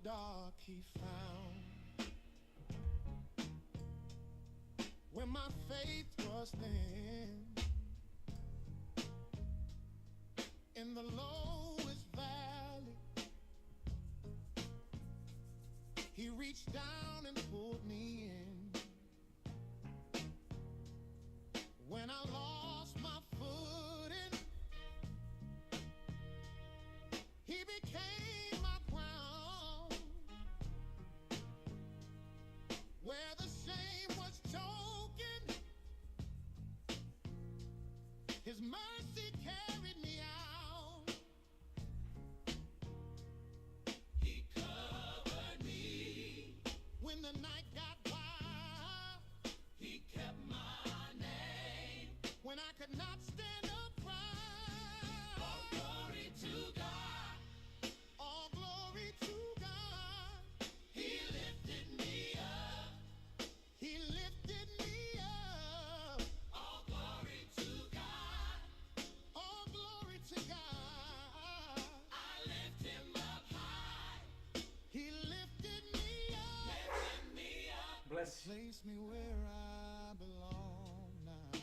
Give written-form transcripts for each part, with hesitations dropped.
dark he found, where my faith was thin, in the lowest valley, he reached down and pulled me in. When I lost my footing, he became my crown. Where the shame was choking, his mercy carried me out. He covered me when the night got wild. He kept my name when I could not stand upright. All glory to God. All glory to God. He lifted me up. He lifted me up. All glory to God. All glory to God. I lift him up high. He lifted me up. Lifted me up. Bless. Place me where I belong now.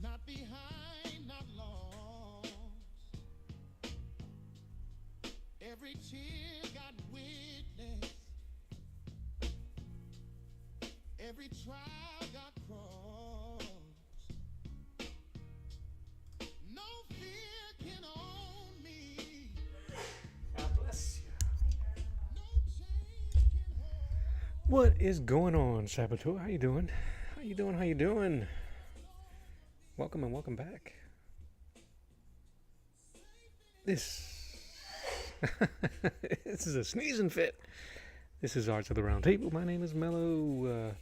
Not behind, not lost. Every tear got witness. Every trial got crossed. No fear can own me. God bless you. No chain can hold. What is going on, Saboteur? How you doing? How you doing? How you doing? Welcome and welcome back. This this is a sneezing fit. This is Arts of the Round Table. My name is Mello.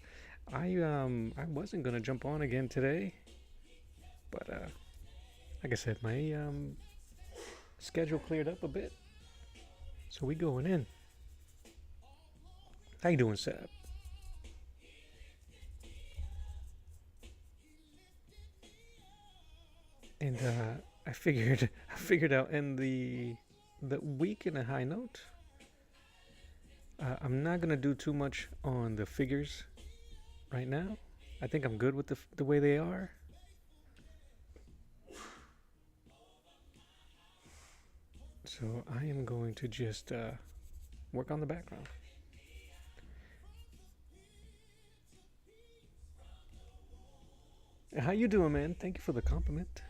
I wasn't gonna jump on again today, but like I said, my schedule cleared up a bit, so we going in. How you doing, Sab? And I figured out in the week in a high note. I'm not gonna do too much on the figures right now. I think I'm good with the way they are. So I am going to just work on the background. How you doing, man? Thank you for the compliment.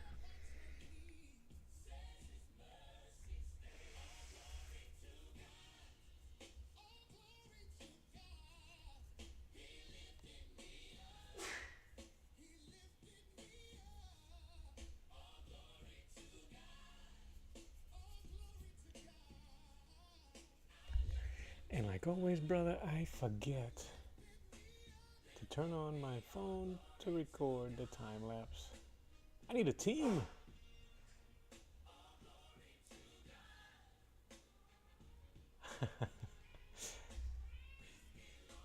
And like always, brother, I forget to turn on my phone to record the time lapse. I need a team.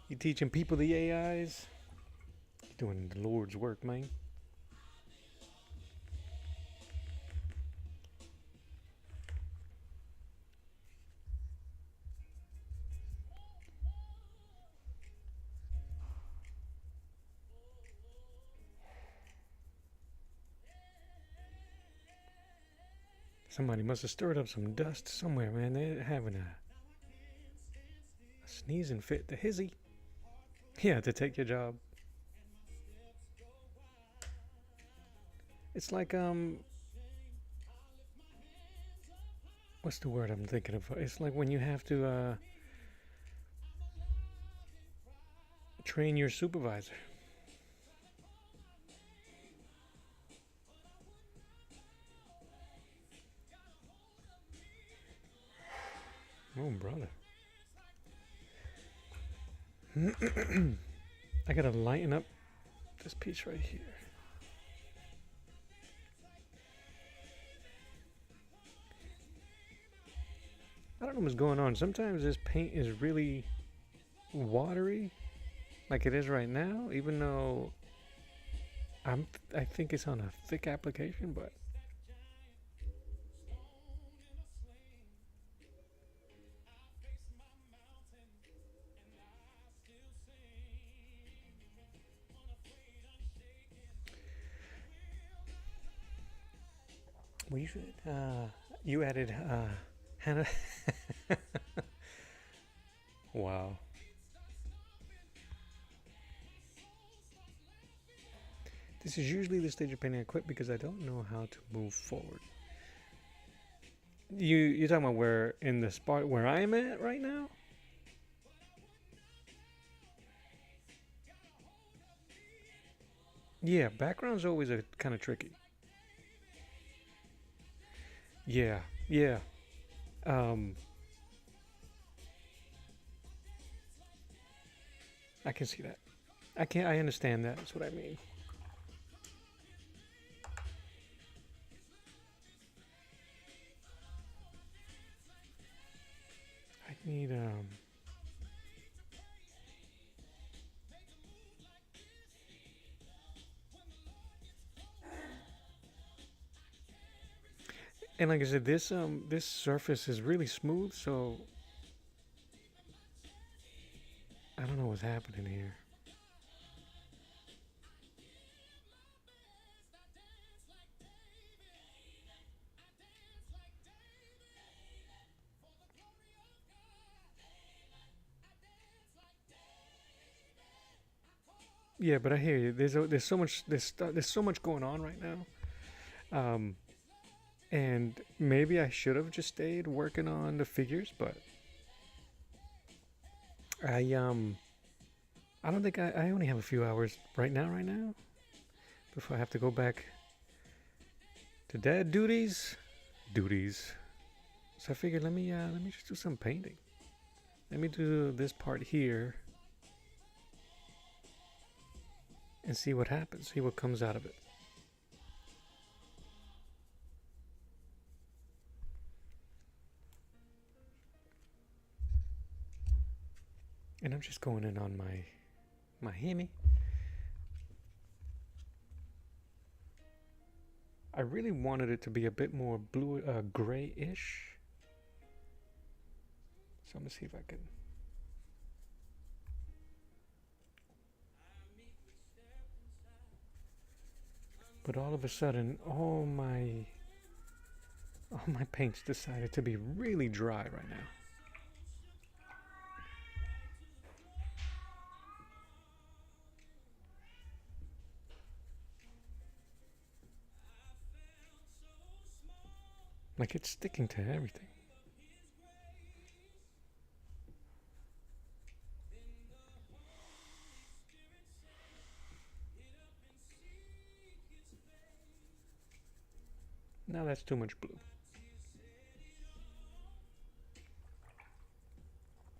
You teaching people the AIs? You're doing the Lord's work, man. Somebody must have stirred up some dust somewhere, man. They're having a sneezing fit. The hizzy. Yeah, to take your job. It's like, what's the word I'm thinking of? It's like when you have to train your supervisor. Oh, brother. I gotta lighten up this piece right here. I don't know what's going on. Sometimes this paint is really watery, like it is right now, even though I think it's on a thick application, but Well, you added Hannah. Wow. This is usually the stage of painting I quit because I don't know how to move forward. You're talking about where in the spot where I'm at right now? Yeah, background's always a kind of tricky. Yeah, yeah. Um, I can see that. I can't. I understand that. That's what I mean. I need and like I said, this surface is really smooth, so I don't know what's happening here. Yeah, but I hear you. There's so much there's so much going on right now. Um, and maybe I should have just stayed working on the figures, but I I don't think I only have a few hours right now before I have to go back to dad duties. So I figured let me just do some painting. Let me do this part here and see what happens. See what comes out of it. And I'm just going in on my Hemi. I really wanted it to be a bit more blue, grayish. So I'm gonna see if I can. But all of a sudden, all my paints decided to be really dry right now. Like it's sticking to everything. Now that's too much blue.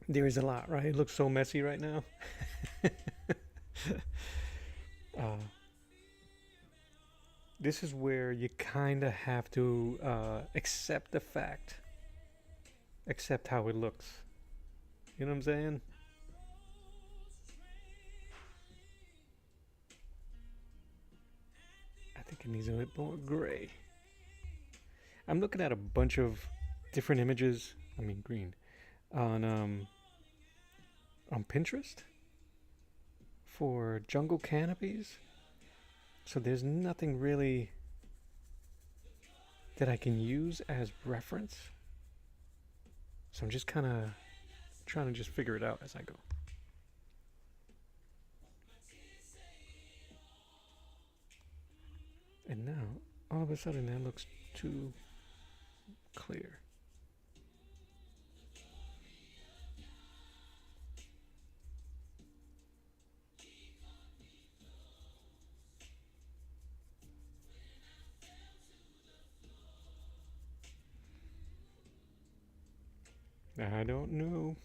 There is a lot, right? It looks so messy right now. uh, this is where you kind of have to accept the fact, accept how it looks. You know what I'm saying? I think it needs a bit more gray. I'm looking at a bunch of different images. I mean, green on on Pinterest for jungle canopies. So there's nothing really that I can use as reference. So I'm just kind of trying to just figure it out as I go. And now, all of a sudden, that looks too clear. I don't know.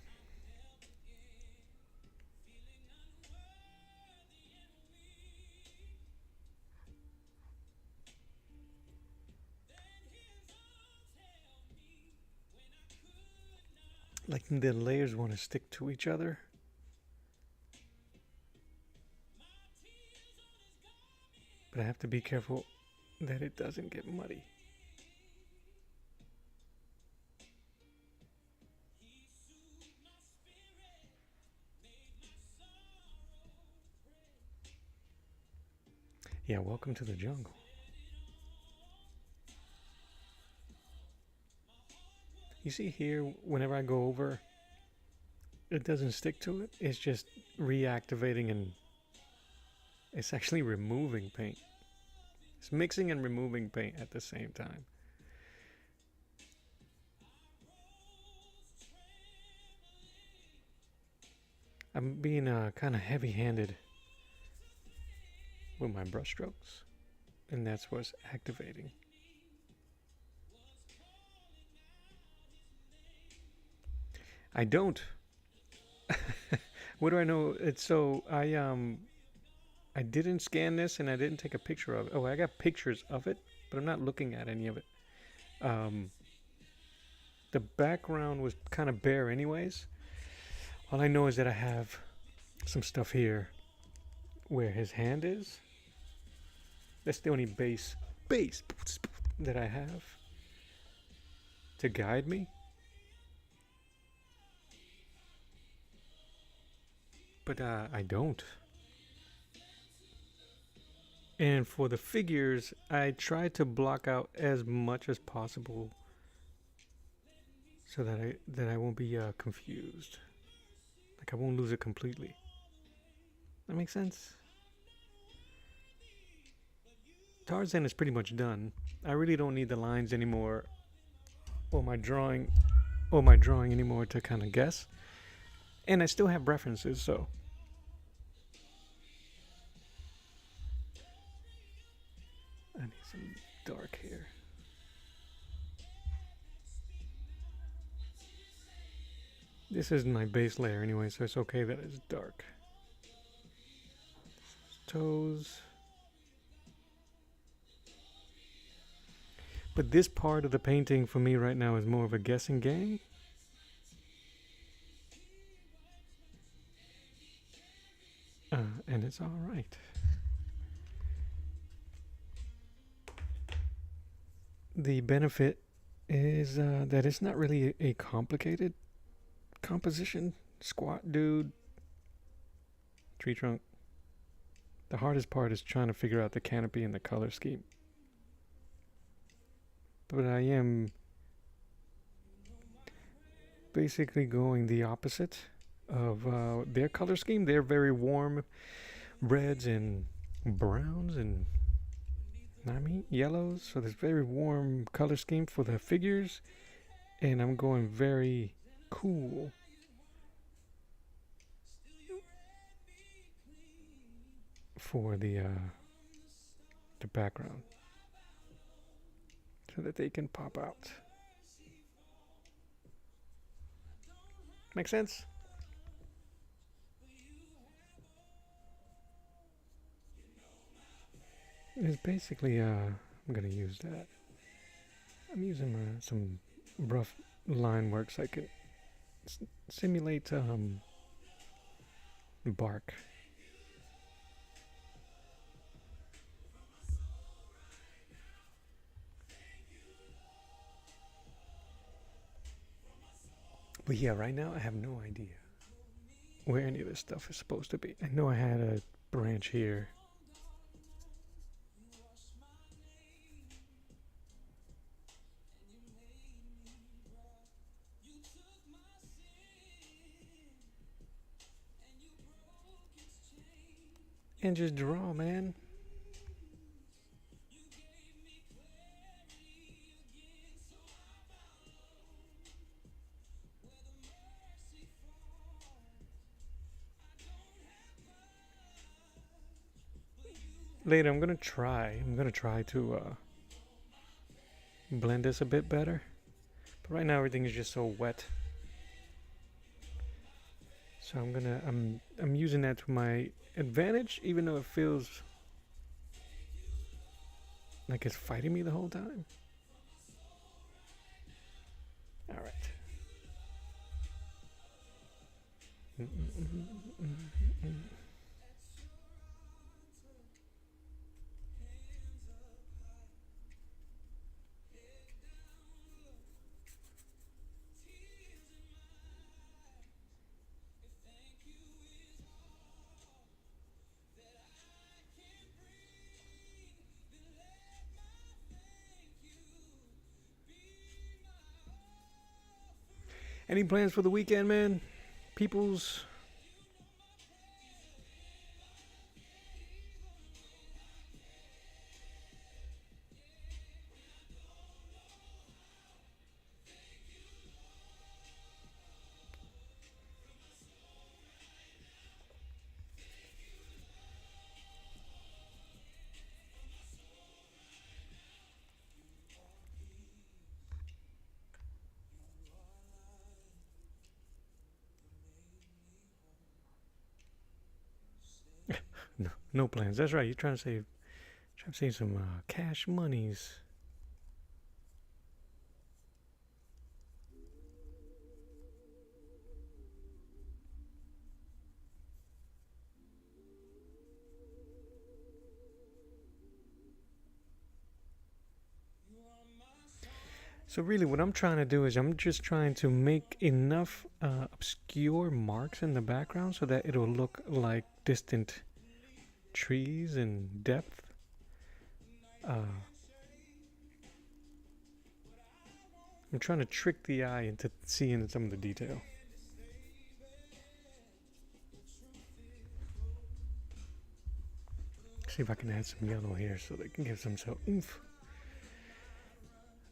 Like the layers want to stick to each other. But I have to be careful that it doesn't get muddy. Yeah, welcome to the jungle. You see here, whenever I go over, it doesn't stick to it. It's just reactivating and it's actually removing paint. It's mixing and removing paint at the same time. I'm being kind of heavy-handed with my brush strokes, and that's what's activating. I don't. What do I know? It's so I didn't scan this and I didn't take a picture of it. Oh, I got pictures of it, but I'm not looking at any of it. Um, the background was kind of bare, anyways. All I know is that I have some stuff here where his hand is. That's the only base that I have to guide me. But I don't. And for the figures, I try to block out as much as possible so that I won't be confused. Like I won't lose it completely. That makes sense? Tarzan is pretty much done. I really don't need the lines anymore or my drawing anymore to kind of guess. And I still have references, so I need some dark here. This is my base layer anyway, so it's okay that it's dark. Toes. But this part of the painting for me right now is more of a guessing game. And it's all right. The benefit is that it's not really a complicated composition. Squat dude, tree trunk. The hardest part is trying to figure out the canopy and the color scheme. But I am basically going the opposite of their color scheme. They're very warm reds and browns and yellows. So there's very warm color scheme for the figures. And I'm going very cool for the background, so that they can pop out. Make sense? It's basically I'm gonna use that. I'm using some rough line work so I can simulate bark. But yeah, right now I have no idea where any of this stuff is supposed to be. I know I had a branch here. And just draw, man. Later, I'm gonna try to blend this a bit better. But right now, everything is just so wet. So I'm using that to my advantage, even though it feels like it's fighting me the whole time. All right. Any plans for the weekend, man? Peoples? No, no plans. That's right. You're trying to save some cash monies. So really, what I'm trying to do is I'm just trying to make enough obscure marks in the background so that it'll look like distant trees and depth. Uh, I'm trying to trick the eye into seeing some of the detail. See if I can add some yellow here so they can give some oomph.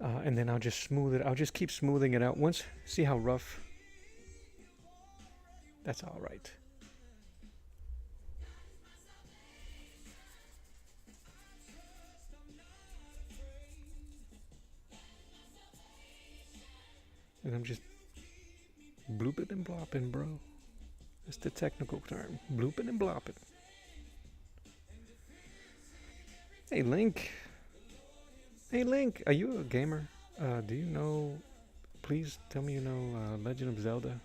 And then I'll just smooth it. I'll just keep smoothing it out. Once, see how rough? That's all right. And I'm just blooping and blopping, bro. That's the technical term. Blooping and blopping. Hey, Link. Hey, Link. Are you a gamer? Do you know... Please tell me you know Legend of Zelda.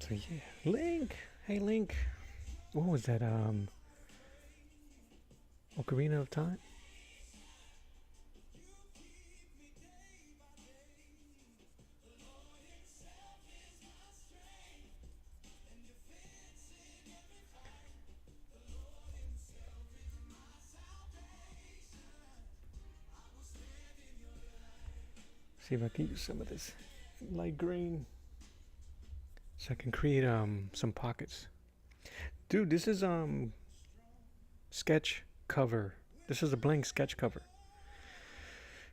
So yeah, Link. Hey, Link. What was that? Ocarina of Time. See if I can use some of this light green so I can create some pockets. Dude, this is sketch cover. This is a blank sketch cover.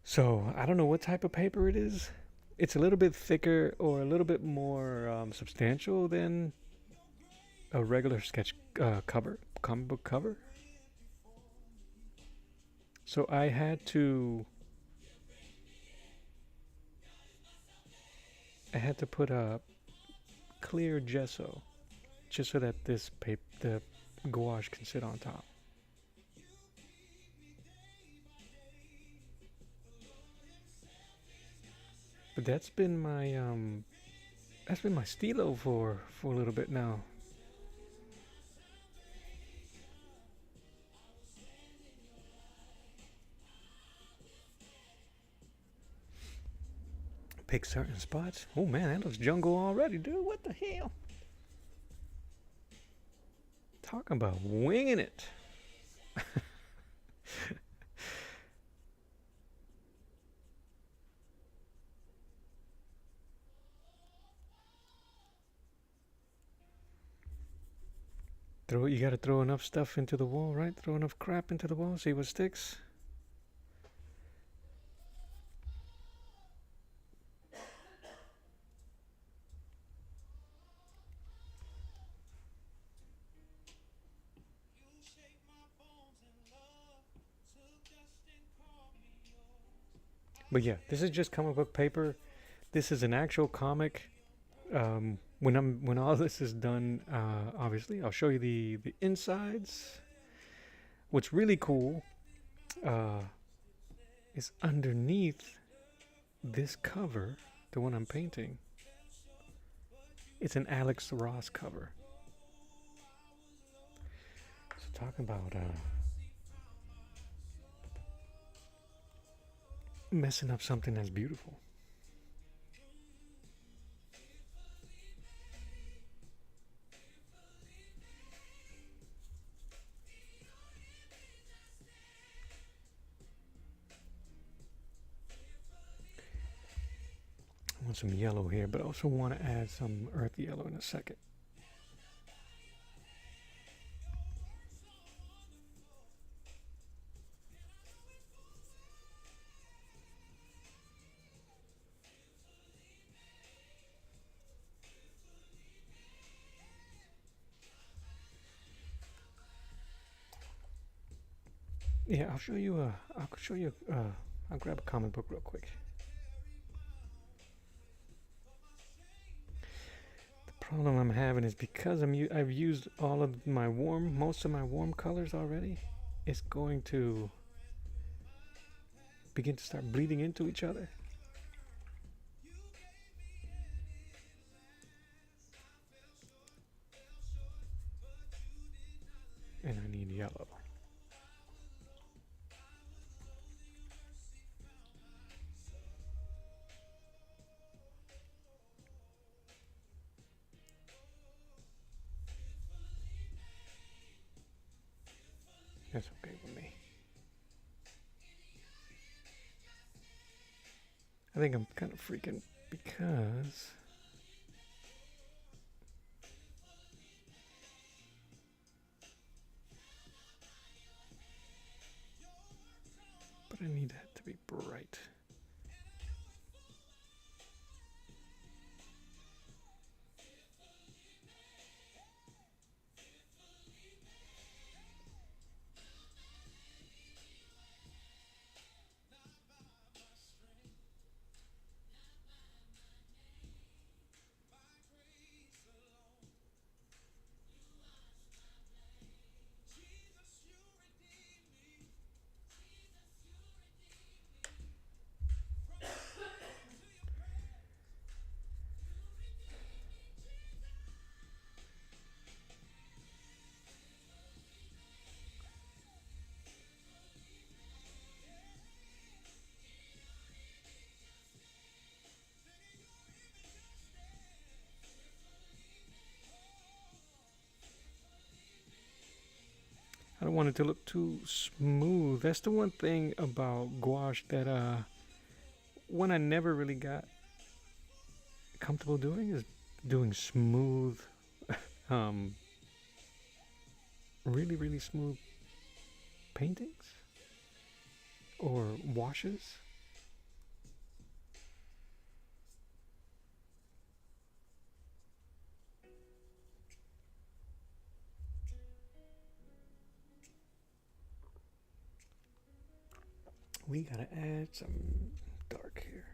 So I don't know what type of paper it is. It's a little bit thicker or a little bit more substantial than a regular sketch cover, comic book cover. So I had to put a clear gesso just so that this paper, the gouache, can sit on top. But that's been my stilo for a little bit now. Pick certain spots. Oh man, that looks jungle already, dude. What the hell? Talking about winging it. You gotta throw enough stuff into the wall, right? Throw enough crap into the wall, see what sticks. But yeah, this is just comic book paper. This is an actual comic When all this is done, obviously I'll show you the insides. What's really cool uh, is underneath this cover, the one I'm painting. It's an Alex Ross cover. So talking about messing up something that's beautiful. I want some yellow here, but I also want to add some earth yellow in a second. Yeah, I'll show you. I'll show you. I'll grab a comic book real quick. The problem I'm having is because I've used all of most of my warm colors already. It's going to begin to start bleeding into each other. And I need yellow. That's okay with me. I think I'm kind of freaking because but I need that to be bright. I don't want it to look too smooth. That's the one thing about gouache that one I never really got comfortable doing is doing smooth, um, really smooth paintings or washes. We gotta add some dark here.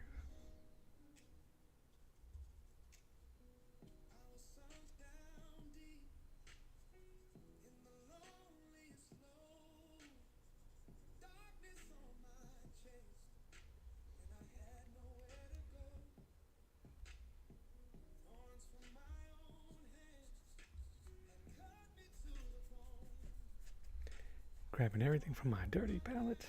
Grabbing everything from my dirty palette.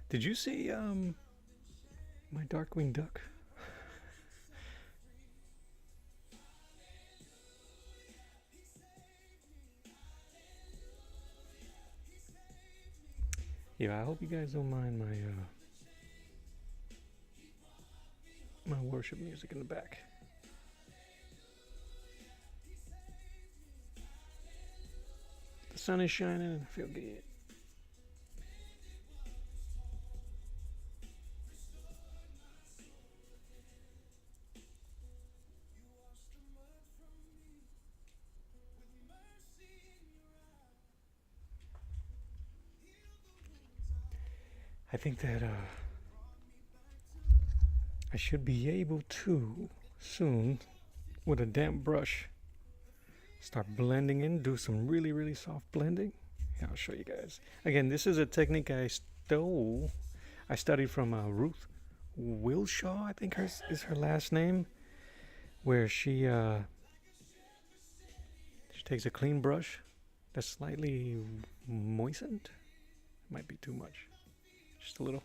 Did you see my Darkwing Duck? Yeah, I hope you guys don't mind my worship music in the back. The sun is shining and I feel good. I think that I should be able to soon, with a damp brush, start blending in, do some really, really soft blending. Yeah, I'll show you guys. Again, this is a technique I studied from Ruth Wilshaw, I think is her last name, where she takes a clean brush that's slightly moistened. Might be too much. Just a little.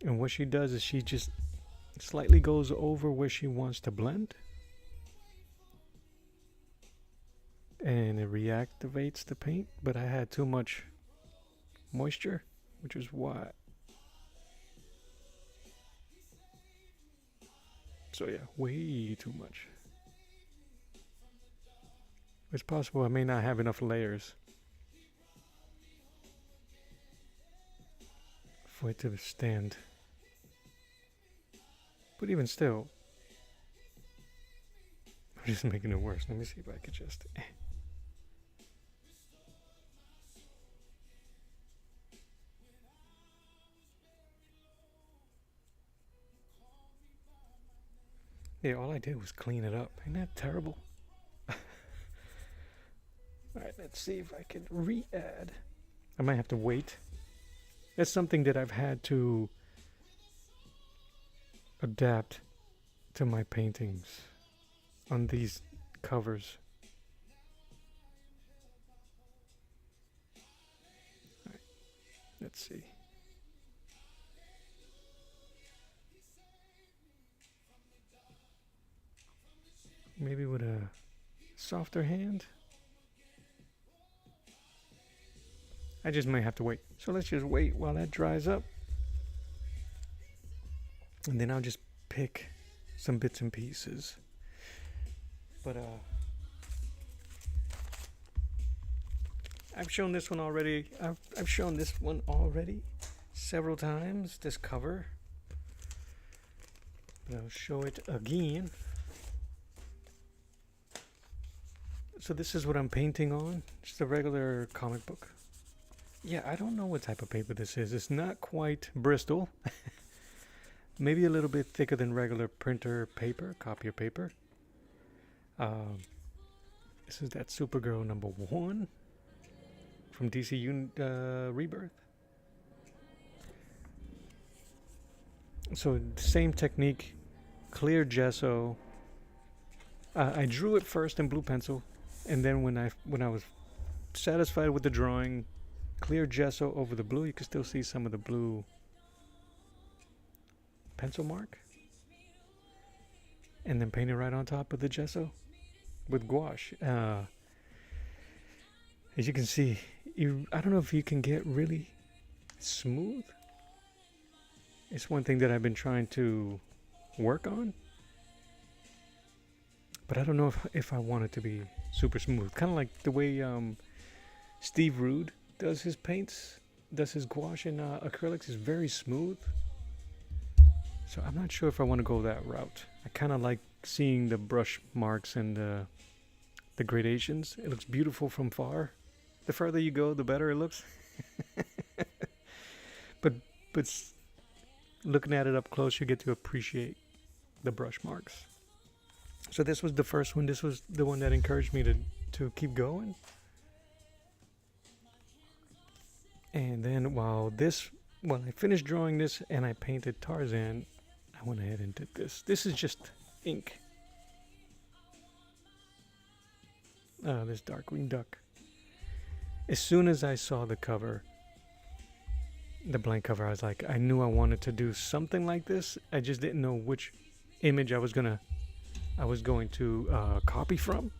And what she does is she just slightly goes over where she wants to blend. And it reactivates the paint. But I had too much moisture, which is why. So yeah, way too much. It's possible I may not have enough layers for it to stand. But even still, I'm just making it worse. Let me see if I could just... Yeah, all I did was clean it up. Ain't that terrible? Alright, let's see if I can re-add. I might have to wait. That's something that I've had to adapt to my paintings on these covers. All right, let's see. Maybe with a softer hand. I just may have to wait. So let's just wait while that dries up. And then I'll just pick some bits and pieces. But I've shown this one already. I've shown this one already several times, this cover. But I'll show it again. So this is what I'm painting on. Just a regular comic book. Yeah, I don't know what type of paper this is. It's not quite Bristol. Maybe a little bit thicker than regular printer paper, copier paper. This is that Supergirl #1 from DC Rebirth. So same technique, clear gesso. I drew it first in blue pencil, and then when I was satisfied with the drawing, clear gesso over the blue. You can still see some of the blue pencil mark, and then paint it right on top of the gesso with gouache. As you can see, I don't know if you can get really smooth. It's one thing that I've been trying to work on, but I don't know if I want it to be super smooth. Kind of like the way Steve Rude does his paints, does his gouache and acrylics is very smooth. So I'm not sure if I want to go that route. I kind of like seeing the brush marks and the gradations. It looks beautiful from far. The further you go, the better it looks. but looking at it up close, you get to appreciate the brush marks. So this was the first one. This was the one that encouraged me to keep going. And then while I finished drawing this and I painted Tarzan, I went ahead and did this. This is just ink. This Darkwing Duck. As soon as I saw the cover, the blank cover, I was like, I knew I wanted to do something like this. I just didn't know which image I was going to copy from.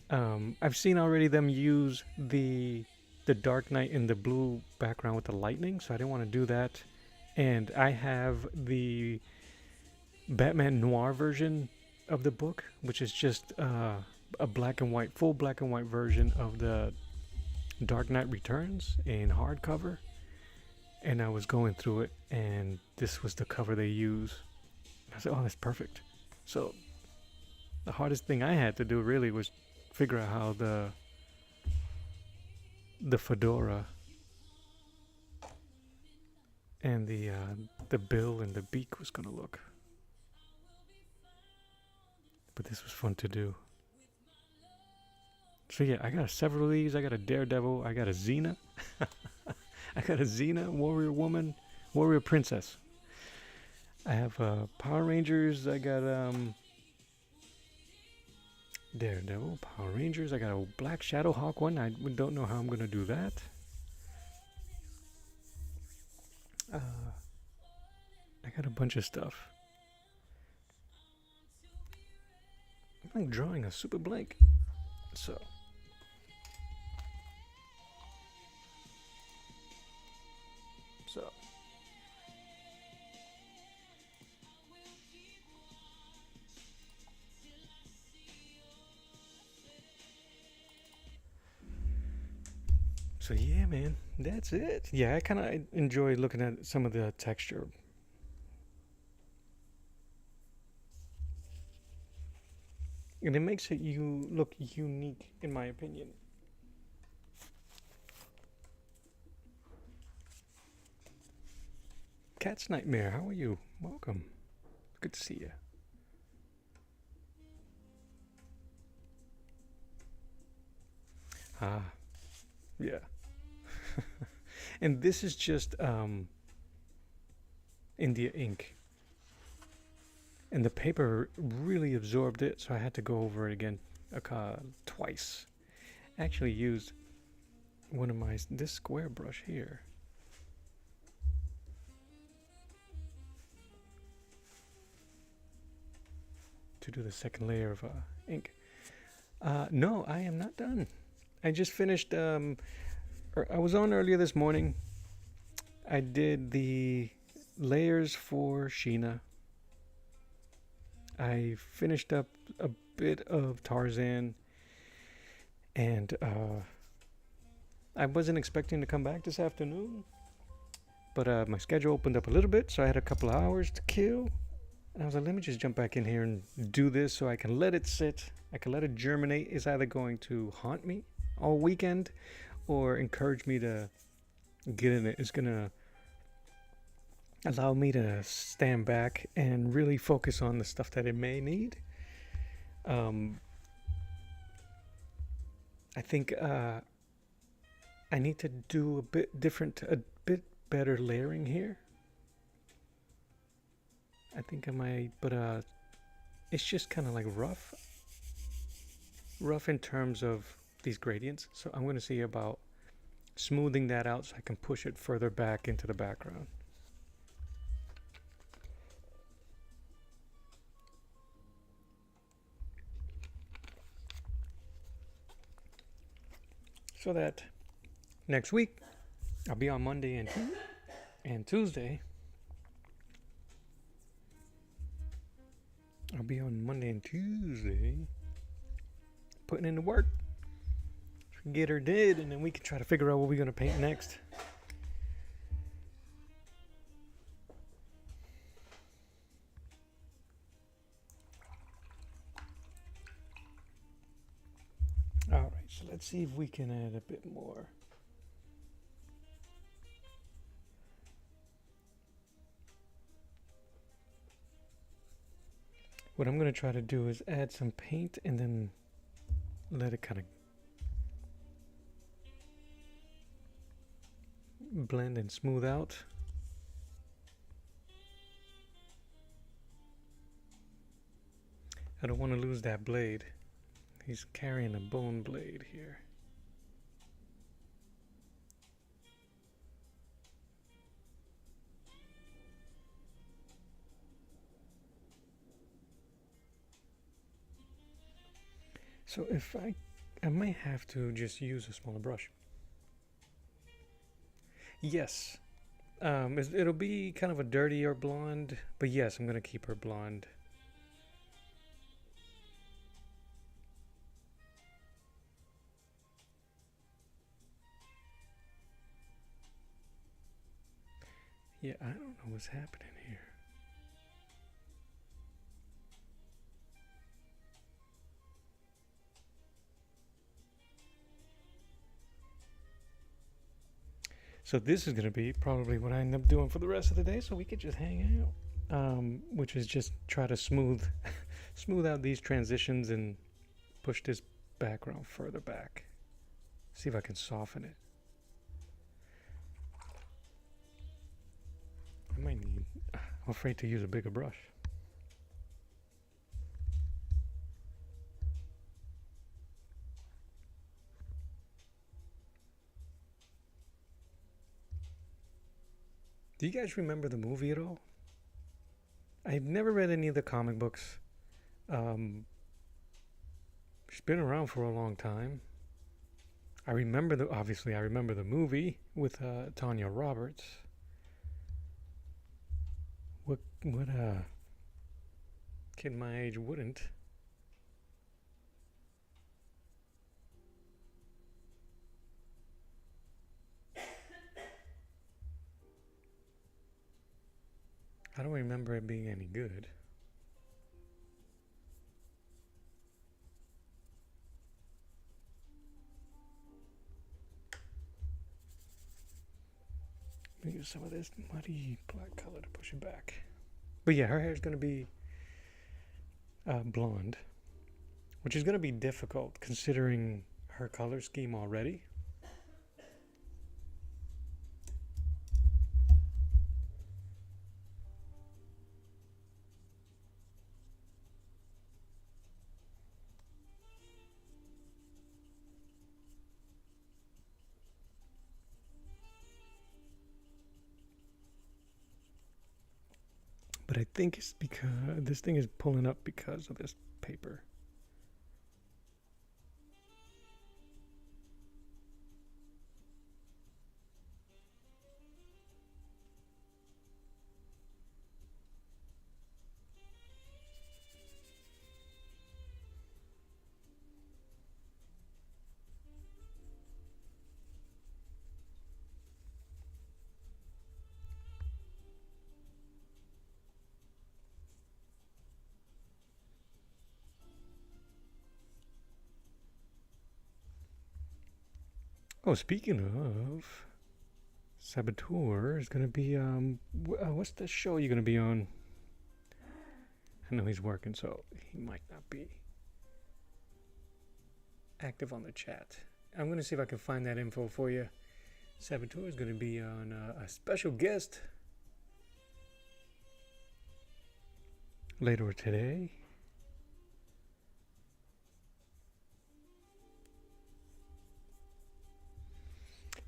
I've seen already them use the Dark Knight in the blue background with the lightning, so I didn't want to do that. And I have the Batman Noir version of the book, which is just a black and white, full black and white version of the Dark Knight Returns in hardcover, and I was going through it, and this was the cover they use. I said, "Oh, that's perfect." So the hardest thing I had to do really was figure out how the fedora and the bill and the beak was gonna look. But this was fun to do. So yeah, I got several of these. I got a Daredevil. I got a Xena. I got a Xena, Warrior Woman, Warrior Princess. I have Power Rangers. I got Daredevil, Power Rangers. I got a Black Shadow Hawk one. I don't know how I'm gonna do that. I got a bunch of stuff. I'm like drawing a super blank. So So yeah, man, that's it. Yeah, I kind of enjoy looking at some of the texture. And it makes it you look unique, in my opinion. Cat's Nightmare, how are you? Welcome. Good to see you. Ah, yeah. And this is just India ink. And the paper really absorbed it, so I had to go over it again twice. I actually used one of this square brush here. To do the second layer of ink. No, I am not done. I just finished, I was on earlier this morning. I did the layers for Sheena. I finished up a bit of Tarzan, and I wasn't expecting to come back this afternoon, but my schedule opened up a little bit, so I had a couple of hours to kill, and I was like, let me just jump back in here and do this so I can let it sit, I can let it germinate. It's either going to haunt me all weekend or encourage me to get in it. It's going to allow me to stand back and really focus on the stuff that it may need. I think I need to do a bit better layering here. I think I might, but it's just kind of like rough in terms of these gradients. So I'm going to see about smoothing that out so I can push it further back into the background. So that next week I'll be on Monday and Tuesday. I'll be on Monday and Tuesday putting in the work. Get her did, and then we can try to figure out what we're going to paint next. Alright, so let's see if we can add a bit more. What I'm going to try to do is add some paint and then let it kind of blend and smooth out. I don't want to lose that blade. He's carrying a bone blade here. So if I might have to just use a smaller brush. Yes. It'll be kind of a dirtier blonde, but yes, I'm going to keep her blonde. Yeah, I don't know what's happening here. So this is going to be probably what I end up doing for the rest of the day, so we could just hang out. Which is just try to smooth out these transitions and push this background further back. See if I can soften it. I might need. I'm afraid to use a bigger brush. Do you guys remember the movie at all? I've never read any of the comic books. It's been around for a long time. I remember the movie with Tanya Roberts. What kid my age wouldn't? I don't remember it being any good. I'm gonna use some of this muddy black color to push it back. But yeah, her hair is gonna be blonde, which is gonna be difficult considering her color scheme already. But I think it's because this thing is pulling up because of this paper. Oh, speaking of, Saboteur is gonna be what's the show you're gonna be on? I know he's working, so he might not be active on the chat. I'm gonna see if I can find that info for you. Saboteur is gonna be on a special guest later today.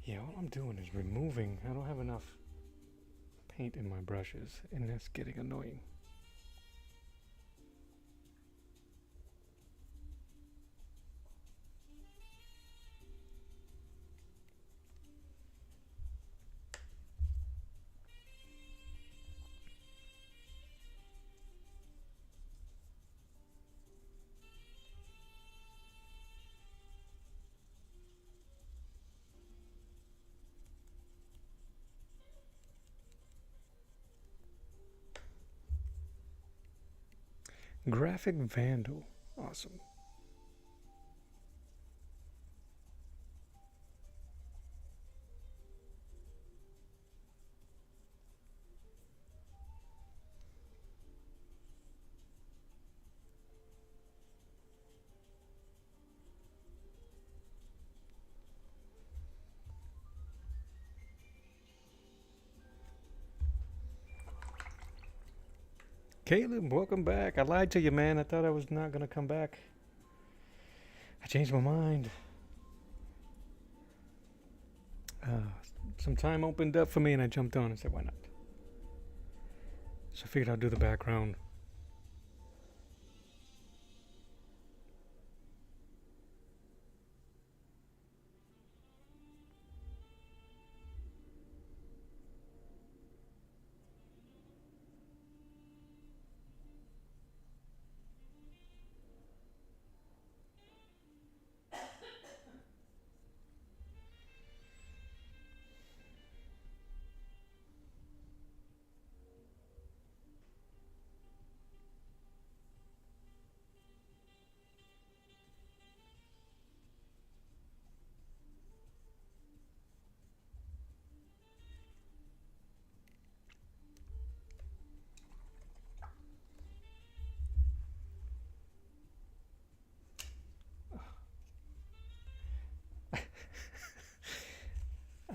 Yeah, all I'm doing is removing. I don't have enough paint in my brushes, and that's getting annoying. Graphic Vandal. Awesome. Caleb, welcome back. I lied to you, man. I thought I was not going to come back. I changed my mind. Some time opened up for me and I jumped on and said, why not? So I figured I'd do the background.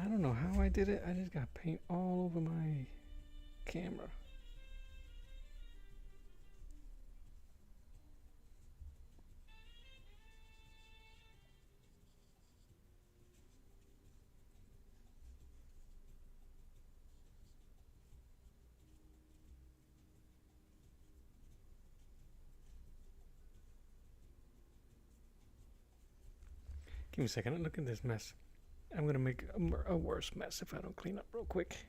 I don't know how I did it. I just got paint all over my camera. Give me a second. Look at this mess. I'm gonna make a worse mess if I don't clean up real quick.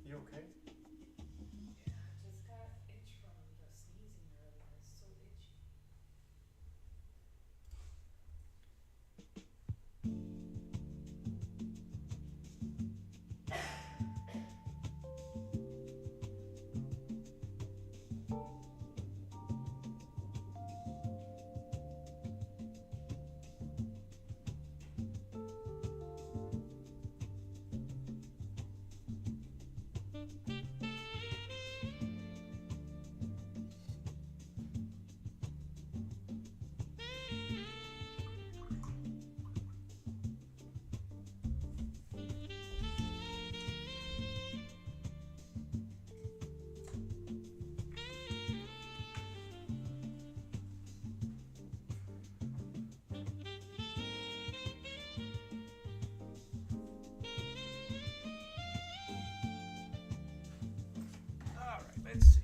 You okay? Just got itch from the sneezing earlier. It's so itchy. All right, let's see.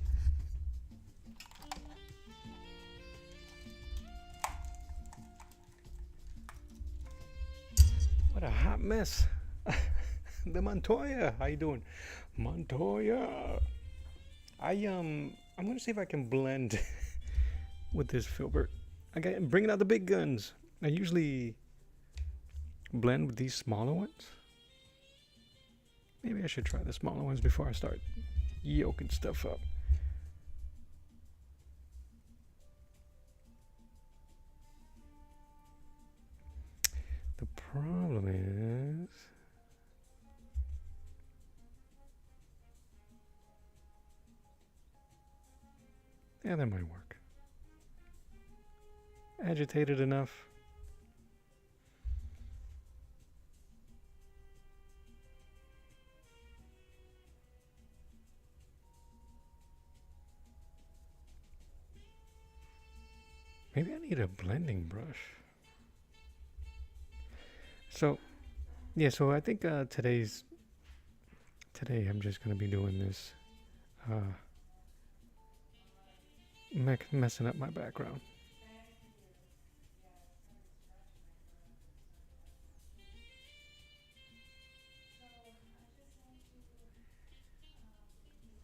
What a hot mess. The Montoya. How you doing? Montoya. I'm gonna see if I can blend with this filbert. I'm bringing out the big guns. I usually blend with these smaller ones. Maybe I should try the smaller ones before I start yoking stuff up. The problem is, yeah, that might work. Agitated enough. Maybe I need a blending brush. So, yeah, so I think today I'm just going to be doing this, messing up my background.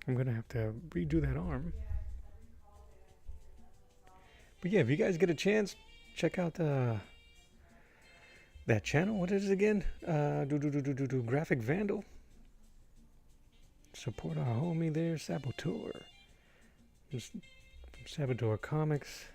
I'm going to have to redo that arm. But yeah, if you guys get a chance, check out that channel. What is it again? Graphic Vandal. Support our homie there, Saboteur. Saboteur Comics.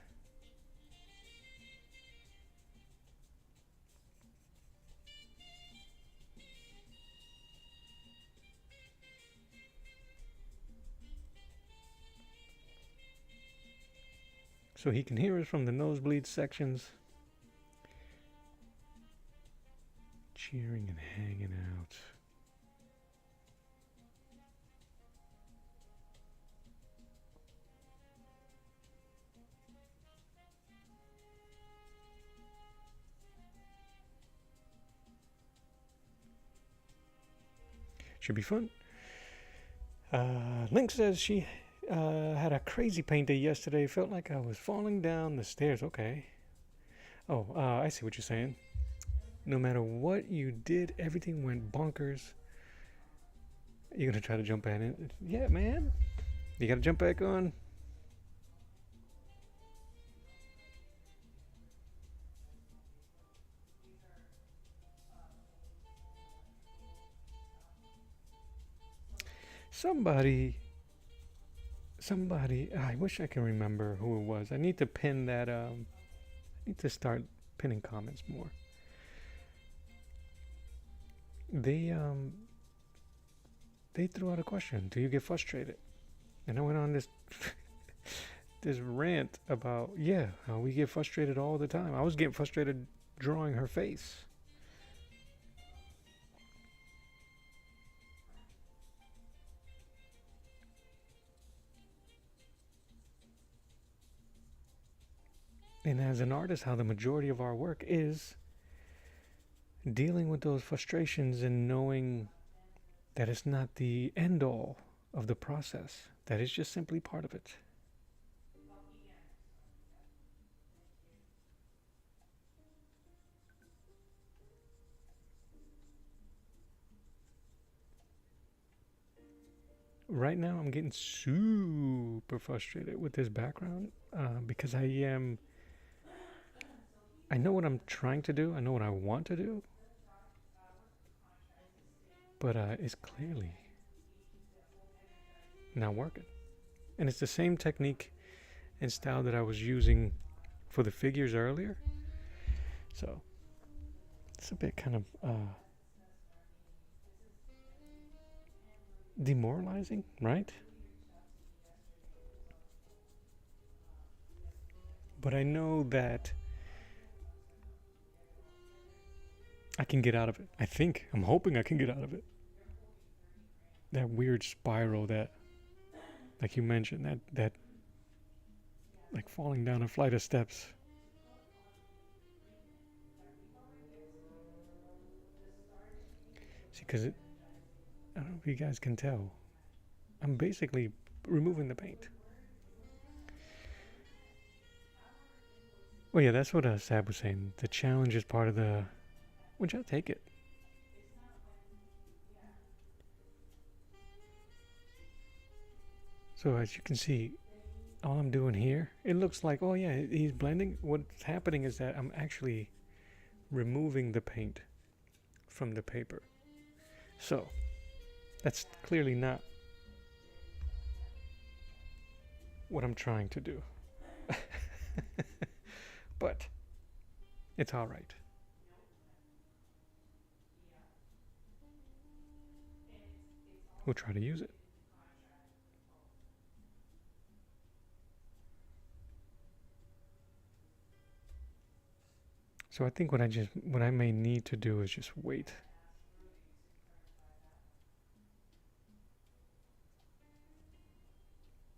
So he can hear us from the nosebleed sections. Cheering and hanging out. Should be fun. Link says she had a crazy paint day yesterday. Felt like I was falling down the stairs. Okay. Oh, I see what you're saying. No matter what you did, everything went bonkers. You're gonna try to jump back in? Yeah, man. You gotta jump back on. Somebody. I wish I can remember who it was. I need to pin that. I need to start pinning comments more. They threw out a question. Do you get frustrated? And I went on this this rant about how we get frustrated all the time. I was getting frustrated drawing her face. And as an artist, how the majority of our work is dealing with those frustrations and knowing that it's not the end all of the process, that it's just simply part of it. Right now, I'm getting super frustrated with this background because I know what I'm trying to do, I know what I want to do, but it's clearly not working. And it's the same technique and style that I was using for the figures earlier. So it's a bit kind of demoralizing, right? But I know that I can get out of it. I'm hoping I can get out of it. That weird spiral that, like you mentioned, that like falling down a flight of steps. See, because I don't know if you guys can tell, I'm basically removing the paint. Well, yeah, that's what Sab was saying. The challenge is part of the... Which I'll take it. So as you can see, all I'm doing here, it looks like, oh yeah, he's blending. What's happening is that I'm actually removing the paint from the paper. So that's clearly not what I'm trying to do. But it's all right. We'll try to use it. So I think what I may need to do is just wait.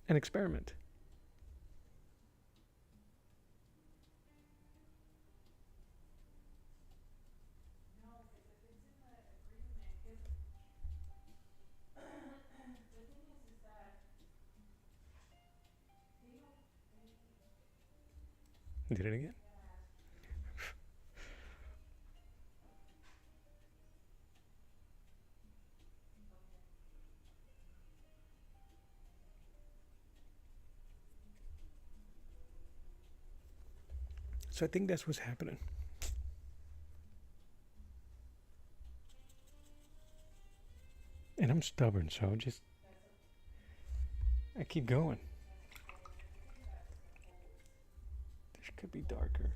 And experiment. Did it again. So I think that's what's happening. And I'm stubborn, so I keep going. This could be darker.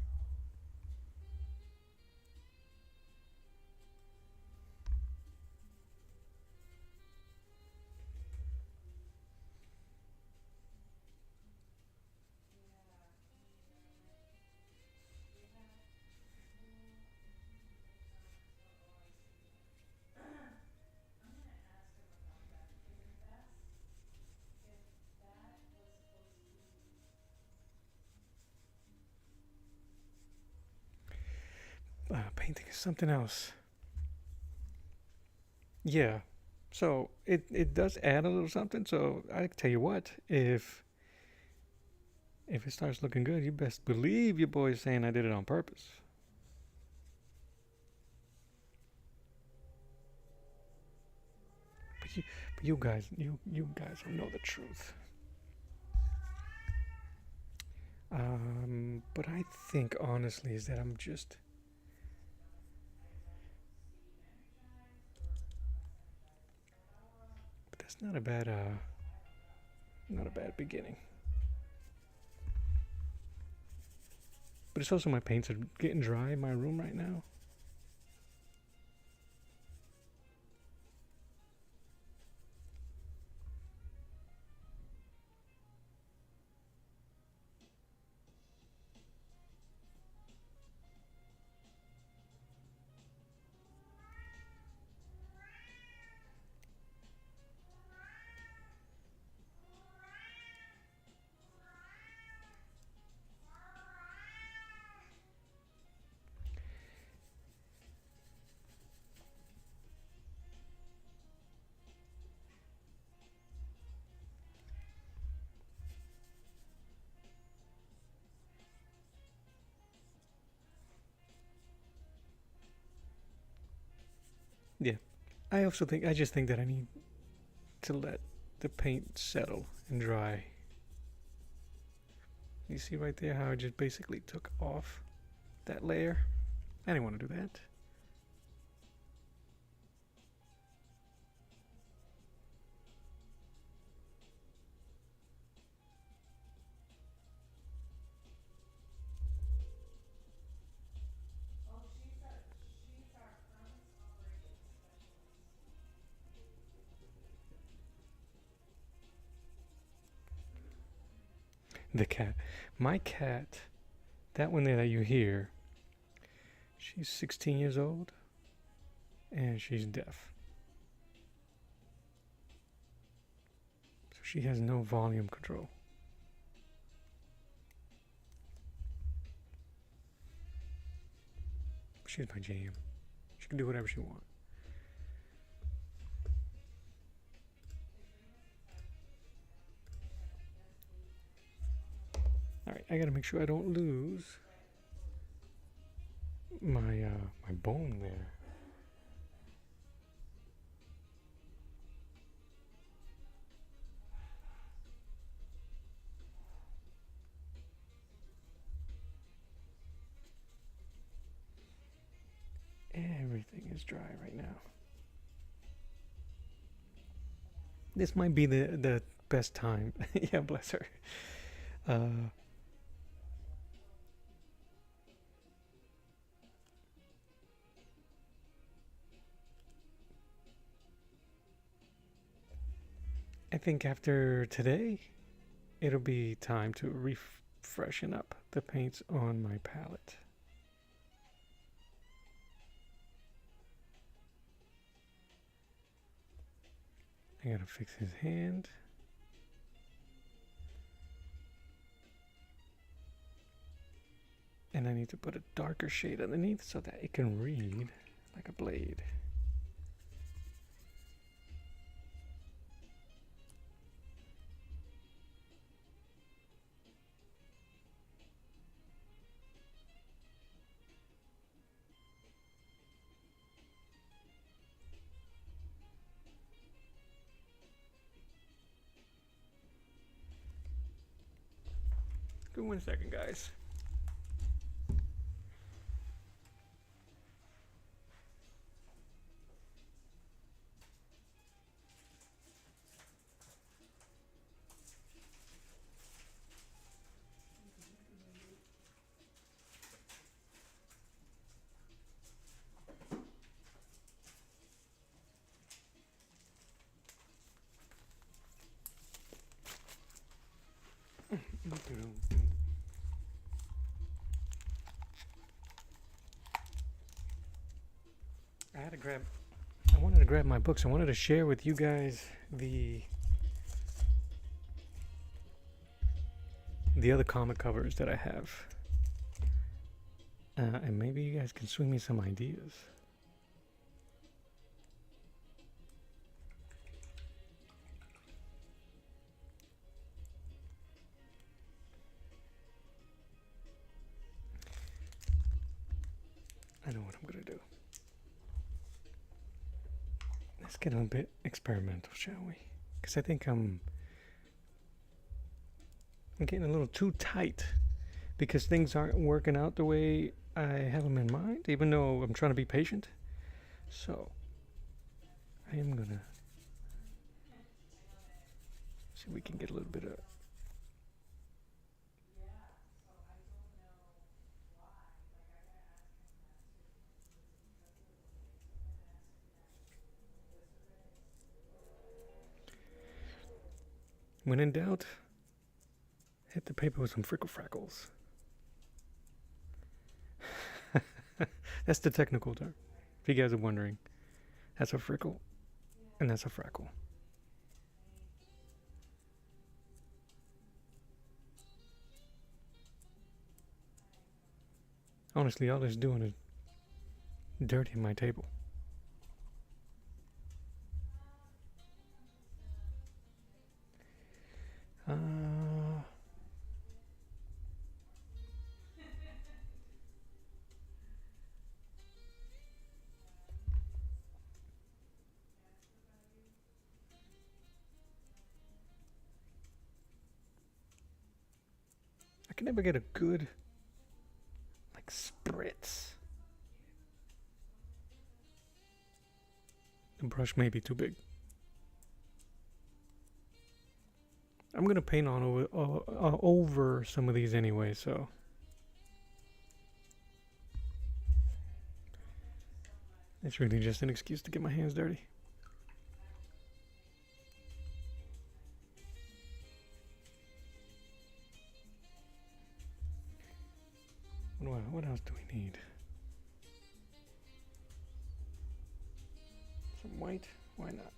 Painting is something else. Yeah. So it does add a little something. So I tell you what, if it starts looking good, you best believe your boy's saying I did it on purpose. But you guys don't know the truth. But I think honestly is that I'm just. But that's not a bad beginning. But it's also my paints are getting dry in my room right now. Yeah. I just think that I need to let the paint settle and dry. You see right there how I just basically took off that layer? I didn't want to do that. Oh, she's our furnace operations The cat. My cat, that one there that you hear, she's 16 years old and she's deaf. So she has no volume control. She's my jam. She can do whatever she wants. Alright, I gotta make sure I don't lose my bone there. Everything is dry right now. This might be the best time. Yeah, bless her. Uh, I think after today, it'll be time to freshen up the paints on my palette. I gotta fix his hand. And I need to put a darker shade underneath so that it can read like a blade. Give me 1 second, guys. I wanted to grab my books. I wanted to share with you guys the other comic covers that I have. And maybe you guys can swing me some ideas. I know what I'm gonna do. Let's get a bit experimental, shall we? Because I think I'm getting a little too tight because things aren't working out the way I have them in mind, even though I'm trying to be patient. So I am gonna see if we can get a little bit of. When in doubt, hit the paper with some frickle frackles. That's the technical term, if you guys are wondering. That's a frickle, and that's a frackle. Honestly, all it's doing is dirtying my table. I can never get a good, like, spritz. The brush may be too big. I'm gonna paint on over some of these anyway, so. It's really just an excuse to get my hands dirty. What else do we need? Some white? Why not?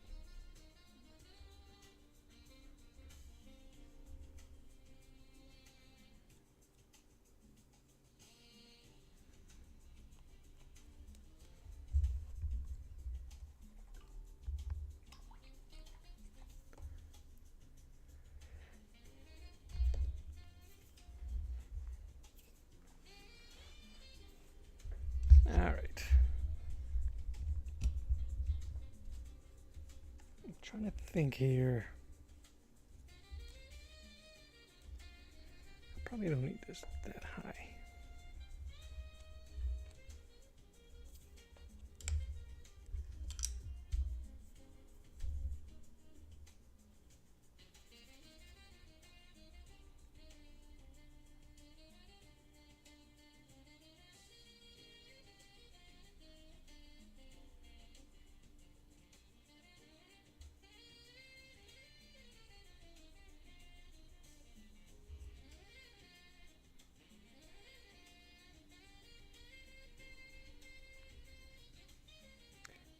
Alright. I'm trying to think here. I probably don't need this that high.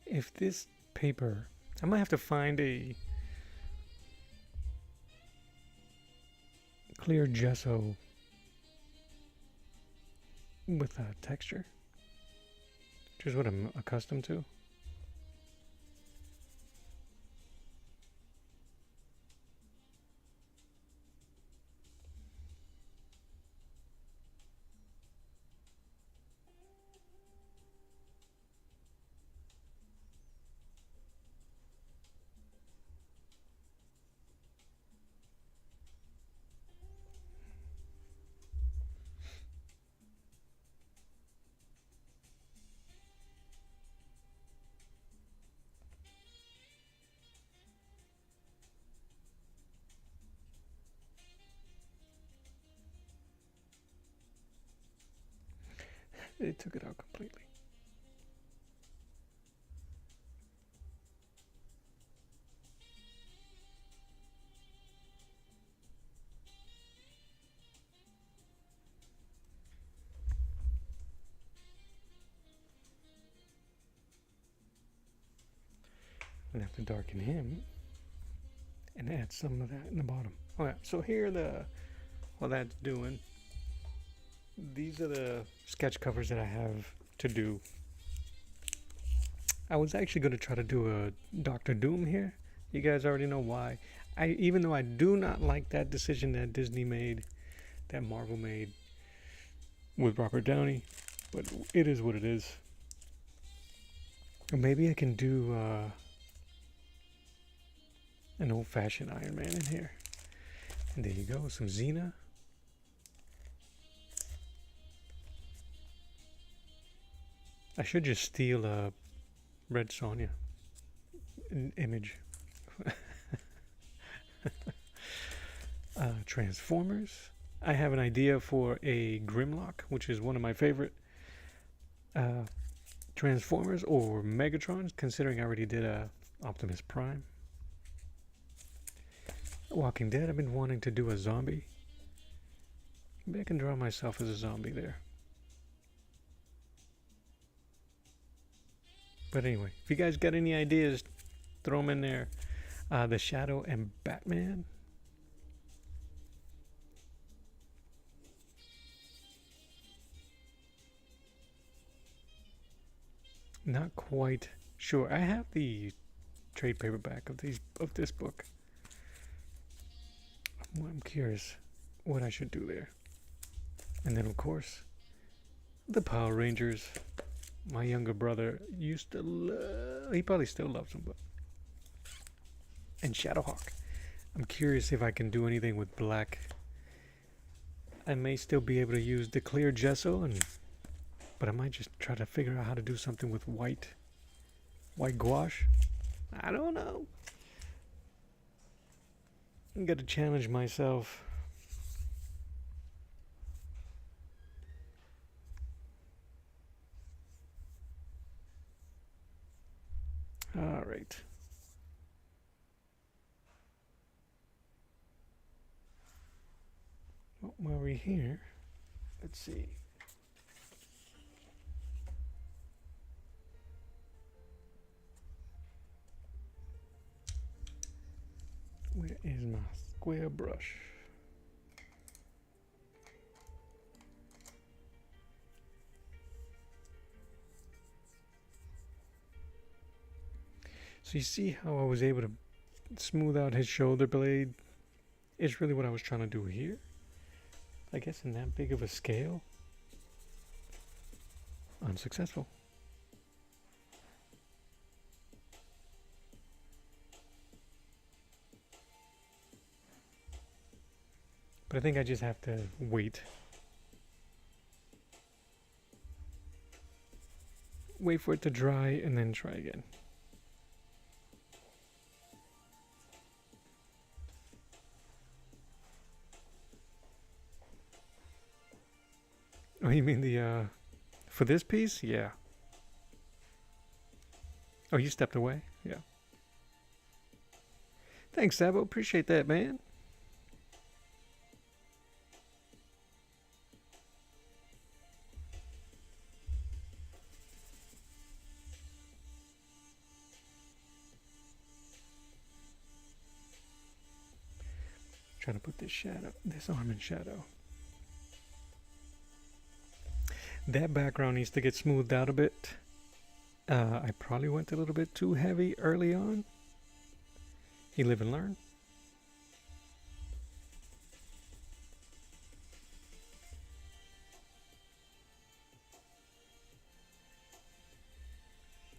If this paper, I might have to find a clear gesso with a texture, which is what I'm accustomed to. It took it out completely. I'm gonna have to darken him and add some of that in the bottom. Alright, so here while that's doing, these are the sketch covers that I have to do. I was actually going to try to do a Doctor Doom here. You guys already know why. Even though I do not like that decision that Disney made, that Marvel made with Robert Downey, But it is what it is. Or maybe I can do an old-fashioned Iron Man in here. And there you go, some Xena. I should just steal a Red Sonja image. Transformers. I have an idea for a Grimlock, which is one of my favorite Transformers or Megatrons, considering I already did a Optimus Prime. Walking Dead, I've been wanting to do a zombie. Maybe I can draw myself as a zombie there. But anyway, if you guys got any ideas, throw them in there. The Shadow and Batman. Not quite sure. I have the trade paperback of this book. I'm curious what I should do there. And then of course, the Power Rangers. My younger brother used to love, he probably still loves them, but. And Shadowhawk. I'm curious if I can do anything with black. I may still be able to use the clear gesso, but I might just try to figure out how to do something with white gouache. I don't know. I got to challenge myself. All right. Well, while we're here, let's see. Where is my square brush? So you see how I was able to smooth out his shoulder blade? It's really what I was trying to do here. I guess in that big of a scale. Unsuccessful. But I think I just have to wait. Wait for it to dry and then try again. Oh, you mean the, for this piece? Yeah. Oh, you stepped away? Yeah. Thanks, Sabo. Appreciate that, man. Trying to put this arm in shadow. That background needs to get smoothed out a bit. I probably went a little bit too heavy early on. You live and learn.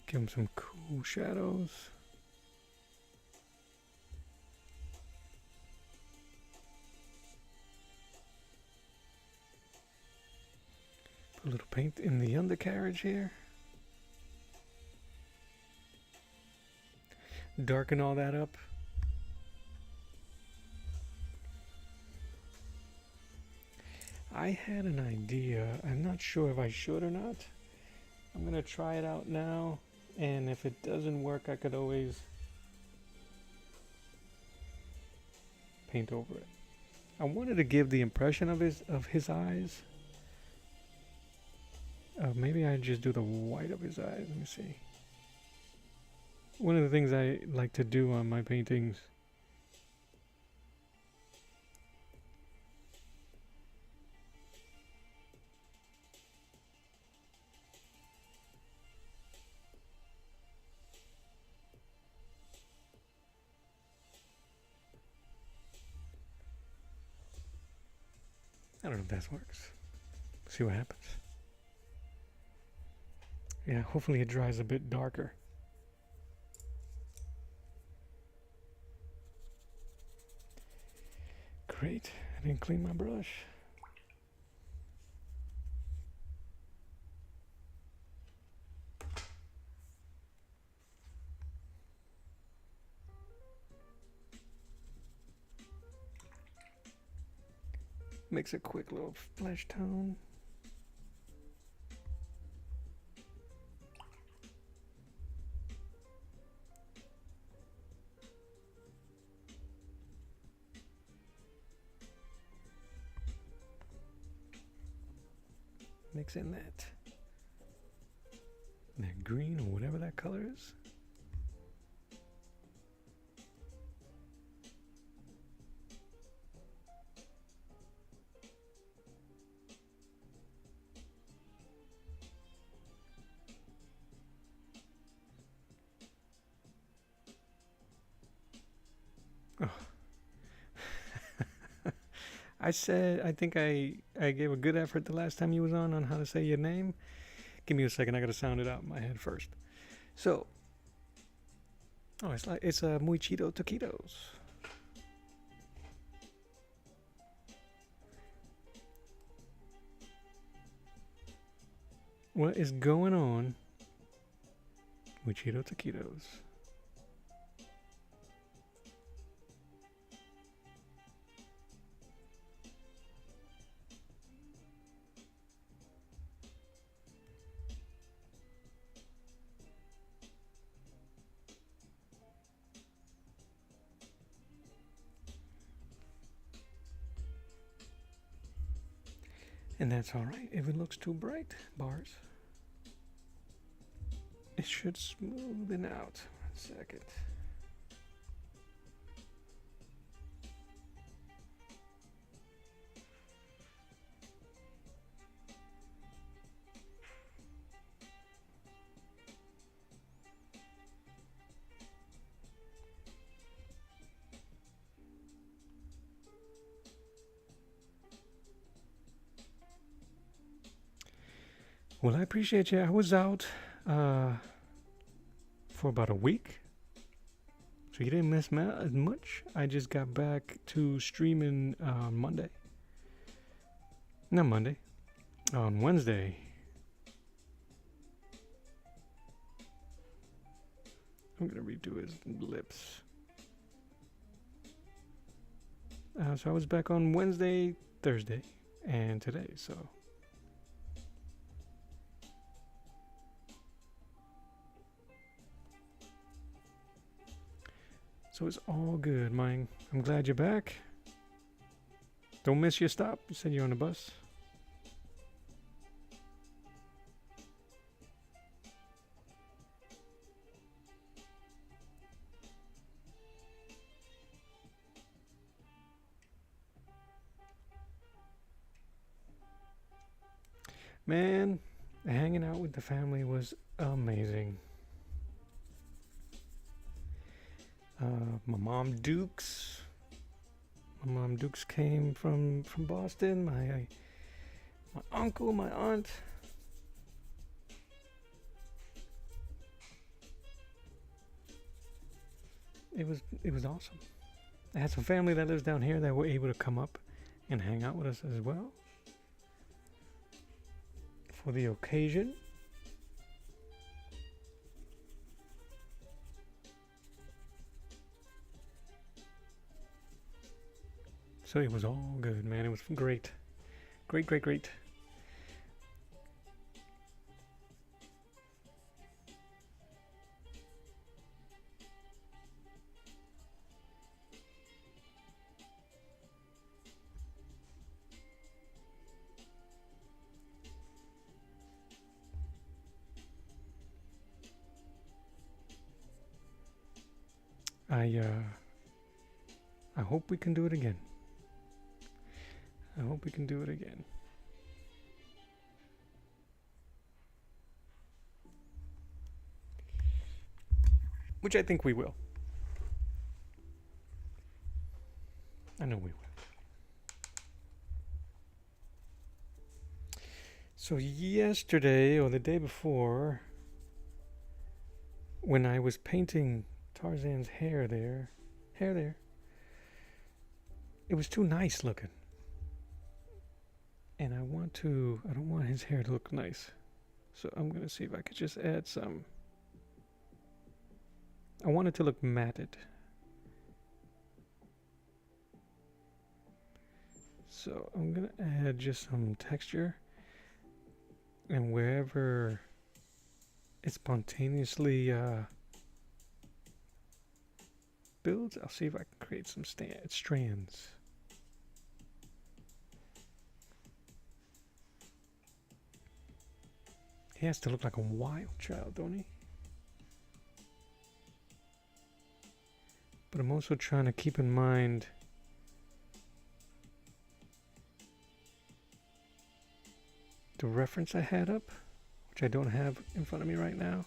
Give him some cool shadows. Put a little paint in the undercarriage here. Darken all that up. I had an idea. I'm not sure if I should or not. I'm gonna try it out now, and if it doesn't work, I could always paint over it. I wanted to give the impression of his eyes. Maybe I just do the white of his eyes. Let me see. One of the things I like to do on my paintings I don't know if that works. See what happens. Yeah, hopefully it dries a bit darker. Great. I didn't clean my brush. Makes a quick little flesh tone. Mix in that green or whatever that color is. Oh. I think I gave a good effort the last time you was on how to say your name. Give me a second, I gotta sound it out in my head first. So, it's muy chido taquitos. What is going on? Muy chido taquitos. And that's alright if it looks too bright, bars. It should smoothen out. 1 second. Well, I appreciate you. I was out for about a week, so you didn't miss as much. I just got back to streaming on Monday. Not Monday, on Wednesday. I'm gonna redo his lips. So I was back on Wednesday, Thursday, and today, so. So it's all good, Mine. I'm glad you're back. Don't miss your stop. You said you're on the bus. Man, hanging out with the family was amazing. My mom Dukes came from Boston. My uncle, my aunt. It was awesome. I had some family that lives down here that were able to come up and hang out with us as well for the occasion. So it was all good, man. It was great. Great. I hope we can do it again. Which I think we will. I know we will. So yesterday or the day before, when I was painting Tarzan's hair there, it was too nice looking. And I don't want his hair to look nice. So I'm going to see if I could just add some. I want it to look matted. So I'm going to add just some texture. And wherever it spontaneously builds, I'll see if I can create some strands. He has to look like a wild child, don't he? But I'm also trying to keep in mind the reference I had up, which I don't have in front of me right now.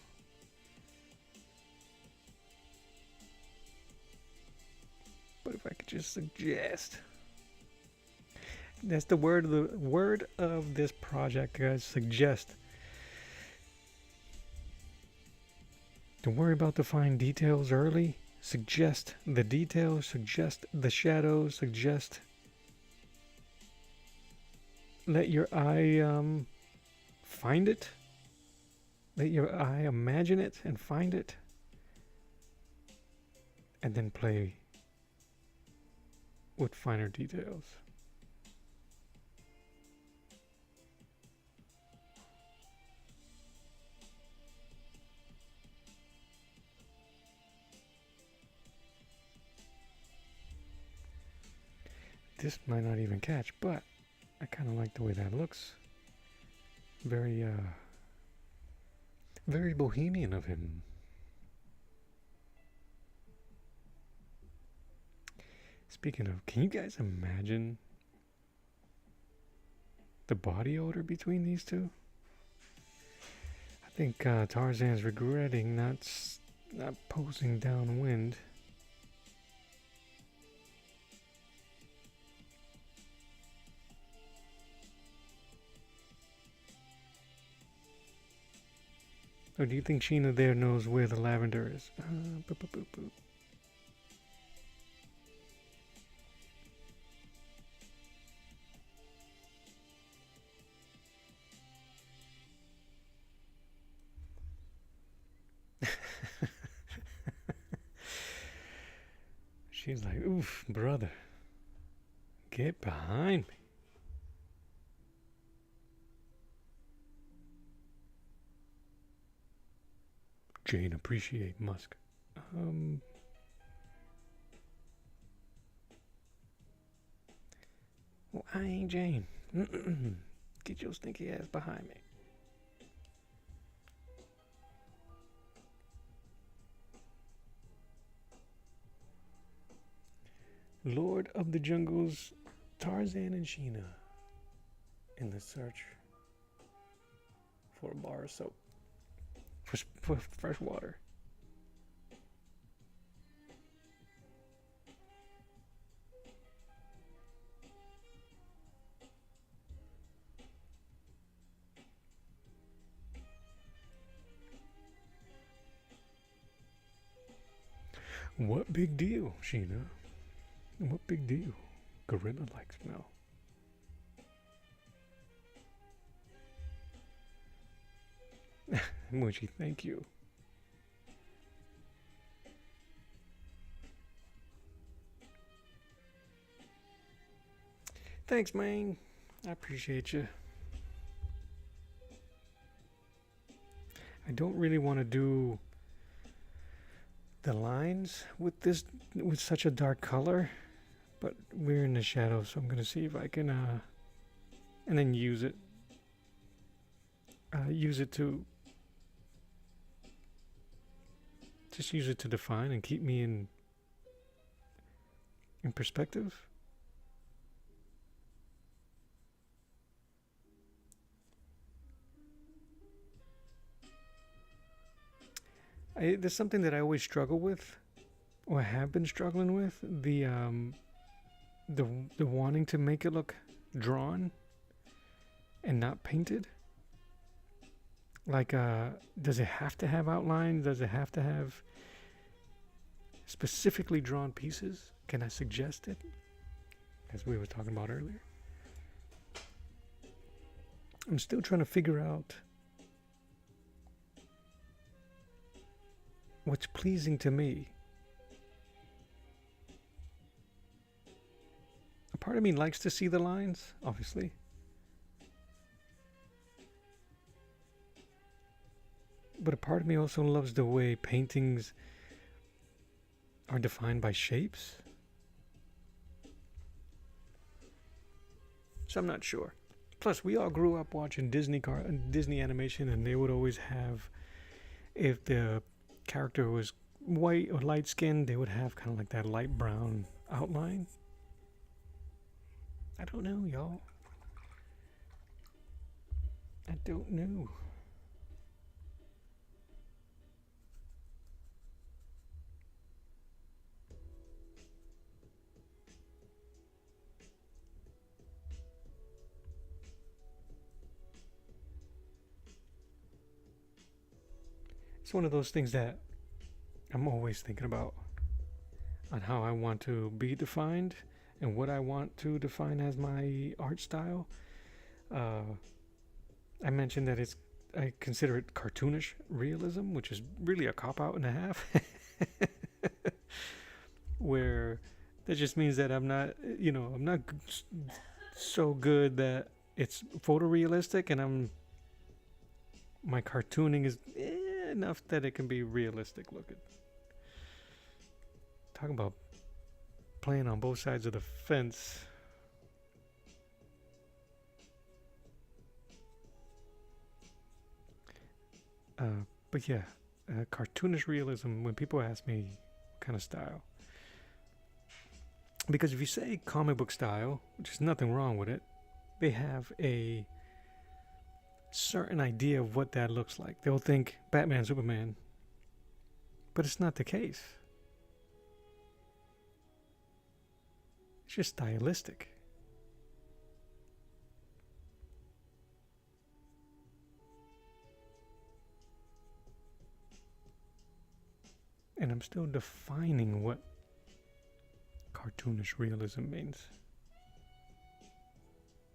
But if I could just suggest, that's the word of this project, guys. Suggest. Don't worry about the fine details early. Suggest the details, suggest the shadows, suggest. Let your eye find it. Let your eye imagine it and find it. And then play with finer details. This might not even catch, but I kind of like the way that looks. Very bohemian of him. Speaking of, can you guys imagine the body odor between these two? I think Tarzan's regretting not posing downwind. Or do you think Sheena there knows where the lavender is? Boop, boop, boop, boop. She's like, oof, brother, get behind me. Jane appreciate Musk. Well, I ain't Jane. Get your stinky ass behind me. Lord of the Jungles, Tarzan and Sheena in the search for a bar of soap. For fresh water. What big deal, Sheena? What big deal? Gorilla-like smell. Moochie, thank you. Thanks, man. I appreciate you. I don't really want to do the lines with such a dark color, but we're in the shadow, so I'm gonna see if I can and then use it to just use it to define and keep me in perspective. There's something that I always struggle with, or have been struggling with, the wanting to make it look drawn and not painted. Like, does it have to have outlines? Does it have to have specifically drawn pieces? Can I suggest it? As we were talking about earlier. I'm still trying to figure out what's pleasing to me. A part of me likes to see the lines, obviously. But a part of me also loves the way paintings are defined by shapes. So I'm not sure. Plus, we all grew up watching Disney animation, and they would always have, if the character was white or light skinned, they would have kind of like that light brown outline. I don't know, y'all. I don't know. It's one of those things that I'm always thinking about on how I want to be defined and what I want to define as my art style. I mentioned that I consider it cartoonish realism, which is really a cop-out and a half. Where that just means that I'm not so good that it's photorealistic, and my cartooning is enough that it can be realistic looking. Talking about playing on both sides of the fence. But yeah, cartoonish realism, when people ask me what kind of style. Because if you say comic book style, which is nothing wrong with it, they have a certain idea of what that looks like. They'll think Batman, Superman, but it's not the case. It's just stylistic. And I'm still defining what cartoonish realism means.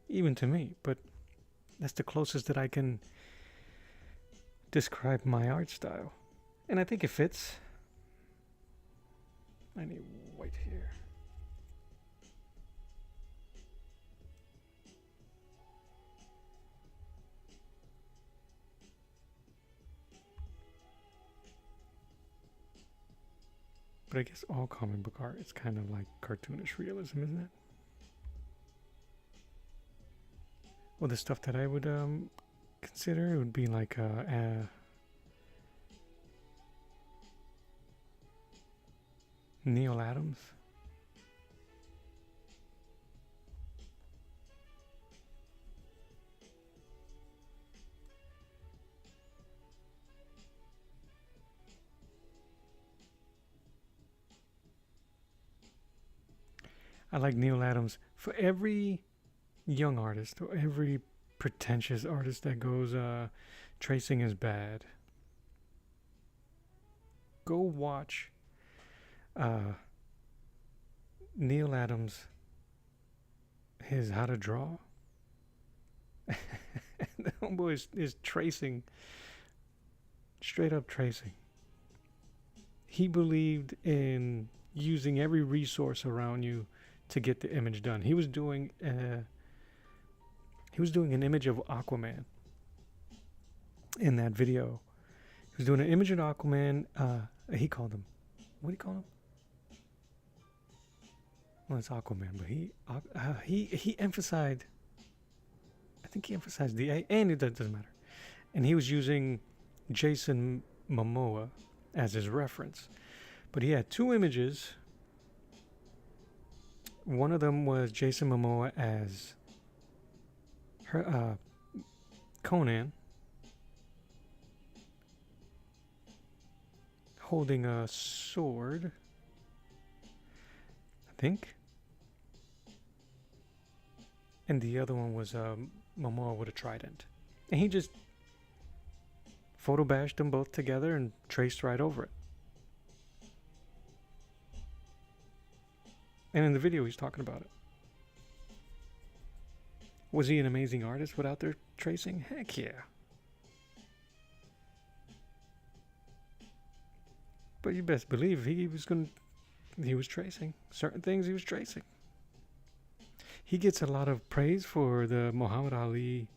Even to me, but that's the closest that I can describe my art style. And I think it fits. I need white here. But I guess all comic book art is kind of like cartoonish realism, isn't it? Well, the stuff that I would consider would be like Neil Adams. I like Neil Adams. For every young artist or every pretentious artist that goes tracing is bad, go watch Neil Adams, his How to Draw. The homeboy is tracing, straight up tracing. He believed in using every resource around you to get the image done. He was doing an image of Aquaman in that video. He was doing an image of Aquaman. He called him, what do you call him? Well, it's Aquaman, but he emphasized. I think he emphasized the A, and it doesn't matter. And he was using Jason Momoa as his reference, but he had two images. One of them was Jason Momoa as Conan, holding a sword, I think. And the other one was Momoa with a trident. And he just photo bashed them both together and traced right over it. And in the video, he's talking about it. Was he an amazing artist without their tracing? Heck yeah. But you best believe he was tracing. Certain things he was tracing. He gets a lot of praise for the Muhammad Ali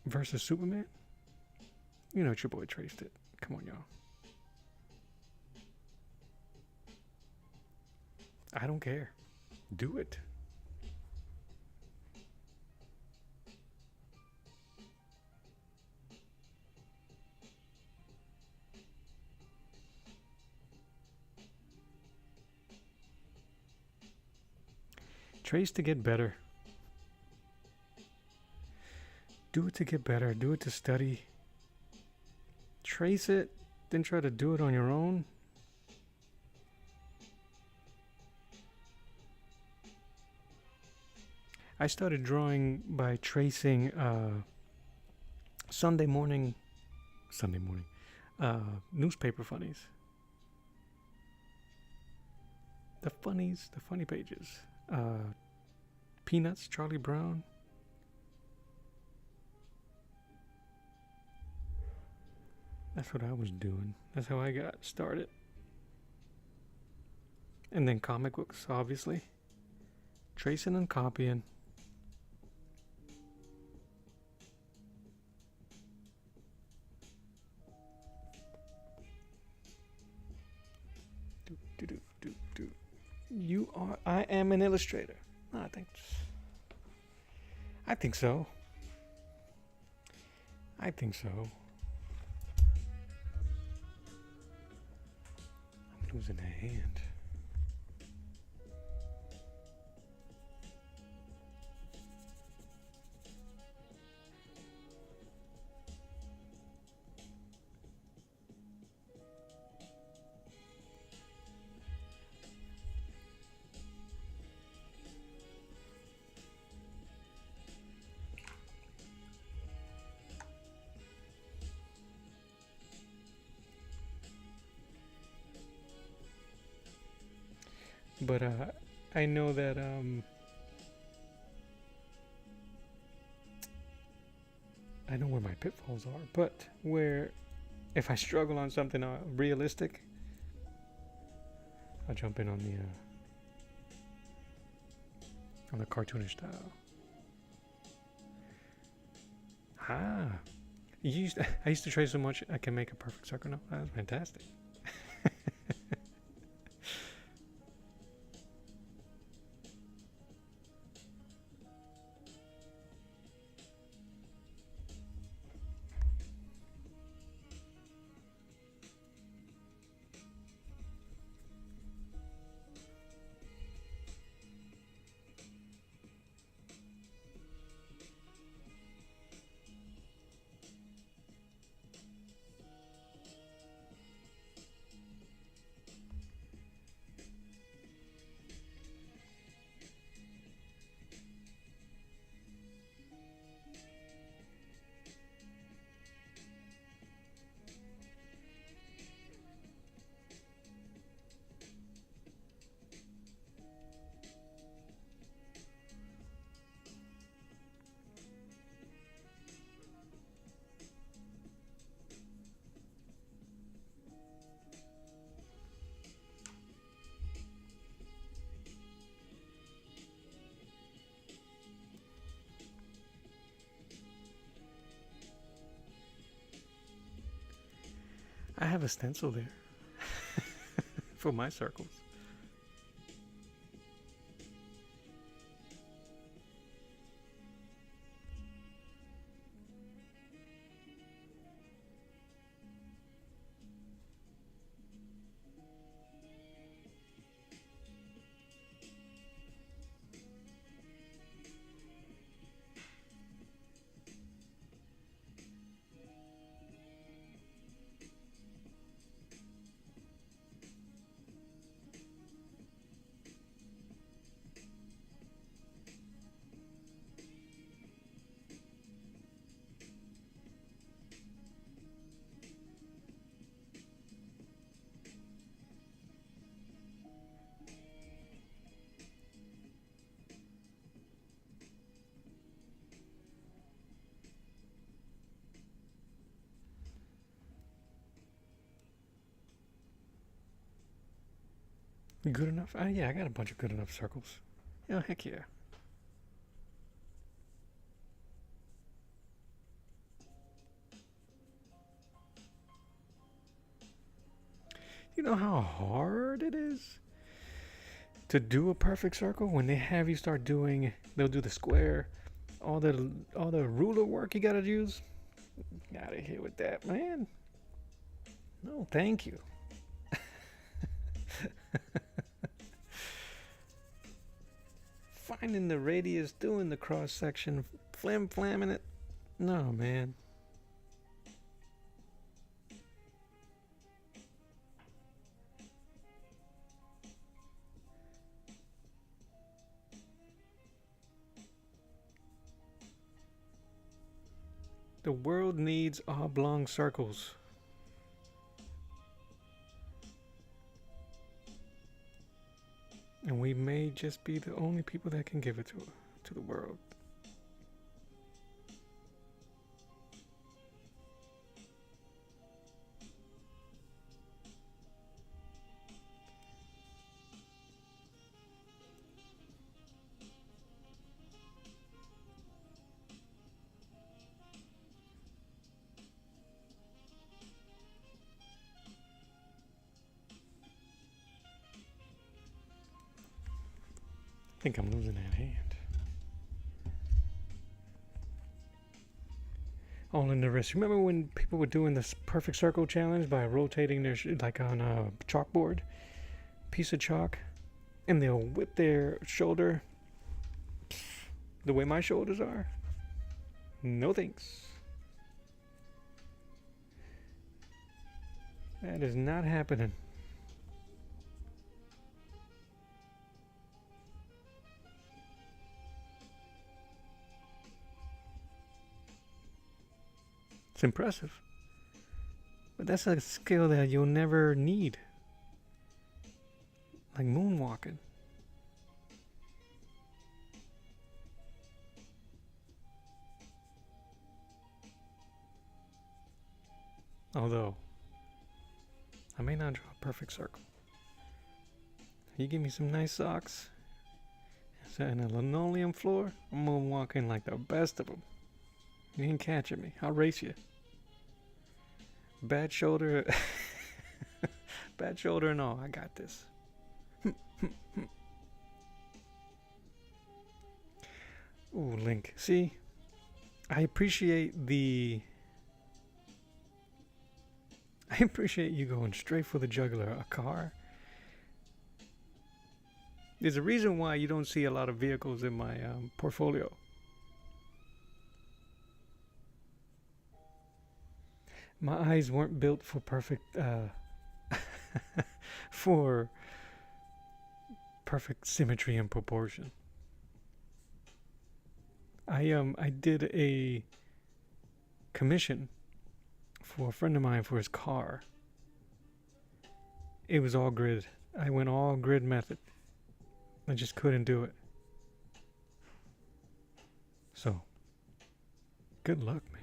versus Superman. You know your boy traced it. Come on, y'all. I don't care. Do it. Trace to get better. Do it to get better. Do it to study. Trace it, then try to do it on your own. I started drawing by tracing Sunday morning newspaper funnies. The funny pages. Peanuts, Charlie Brown. That's what I was doing. That's how I got started. And then comic books, obviously. Tracing and copying. I am an illustrator. I think so. I'm losing a hand. But I know that I know where my pitfalls are. But where if I struggle on something realistic, I'll jump in on the cartoonish style. I used to trace so much I can make a perfect circle. No, that was fantastic. I have a stencil there for my circles. Good enough? Yeah, I got a bunch of good enough circles. Oh, heck yeah. You know how hard it is to do a perfect circle when they have you start doing, they'll do the square, all the ruler work you gotta use. Out of here with that, man. No, thank you. Finding the radius, doing the cross section, flamming it. No, man. The world needs oblong circles. And we may just be the only people that can give it to the world. I think I'm losing that hand. All in the wrist. Remember when people were doing this perfect circle challenge by rotating their like on a chalkboard, piece of chalk, and they'll whip their shoulder the way my shoulders are? No thanks. That is not happening. It's impressive. But that's a skill that you'll never need. Like moonwalking. Although, I may not draw a perfect circle. You give me some nice socks and a linoleum floor, I'm moonwalking like the best of them. You ain't catching me. I'll race you. Bad shoulder. Bad shoulder and all. I got this. Ooh, Link. See? I appreciate you going straight for the jugular. A car. There's a reason why you don't see a lot of vehicles in my portfolio. My eyes weren't built for for perfect symmetry and proportion. I did a commission for a friend of mine for his car. It was all grid. I went all grid method. I just couldn't do it. So, good luck, man.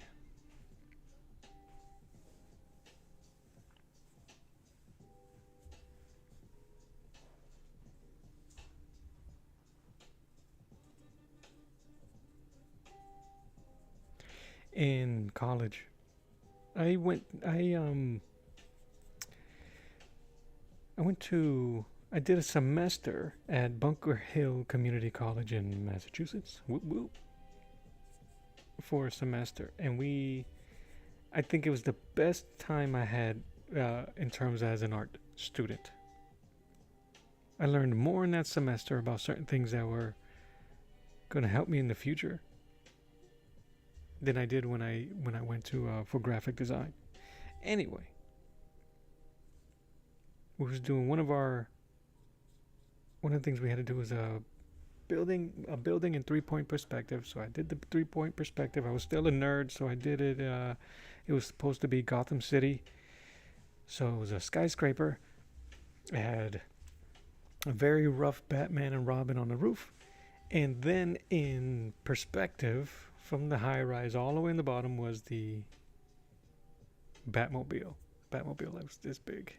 In college, I did a semester at Bunker Hill Community College in Massachusetts. Whoop whoop. For a semester, and I think it was the best time I had in terms as an art student. I learned more in that semester about certain things that were going to help me in the future than I did when I went to for graphic design. Anyway, we was doing one of the things we had to do was a building in 3-point perspective. So I did the 3-point perspective. I was still a nerd, so I did it. It was supposed to be Gotham City, so it was a skyscraper. It had a very rough Batman and Robin on the roof, and then in perspective from the high rise all the way in the bottom was the Batmobile that was this big.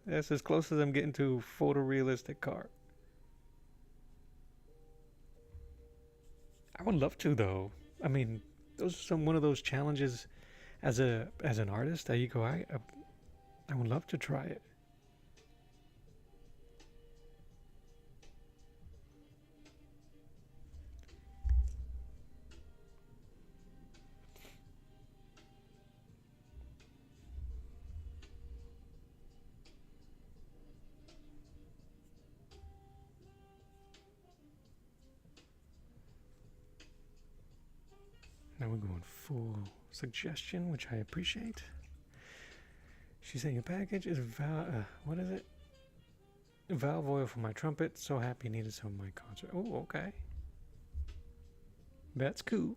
That's as close as I'm getting to photorealistic car. I would love to though. I mean, those are one of those challenges as an artist that you go, I would love to try it. Now we're going full suggestion, which I appreciate. She's saying a package is what is it? Valve oil for my trumpet. So happy needed some of my concert. Oh, okay. That's cool.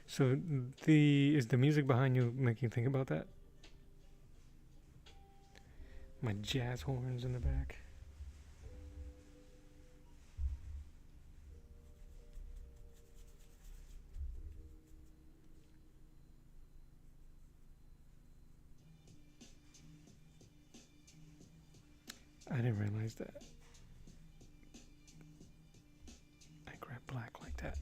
So is the music behind you making you think about that? My jazz horns in the back. I didn't realize that. I grabbed black like that.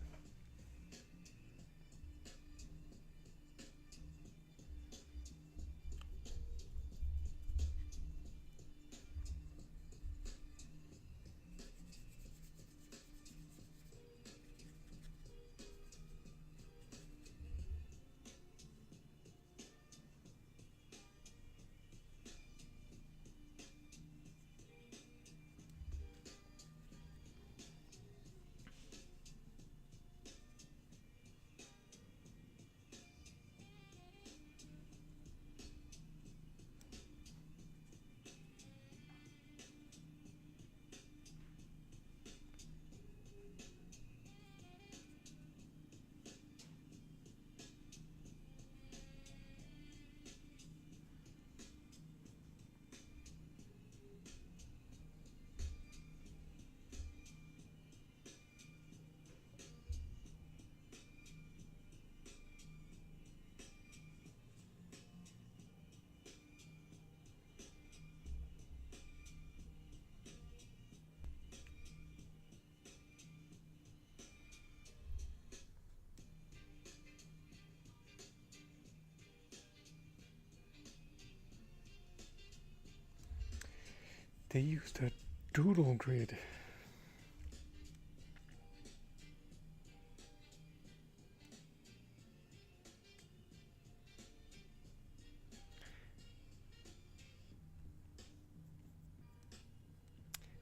They used a doodle grid.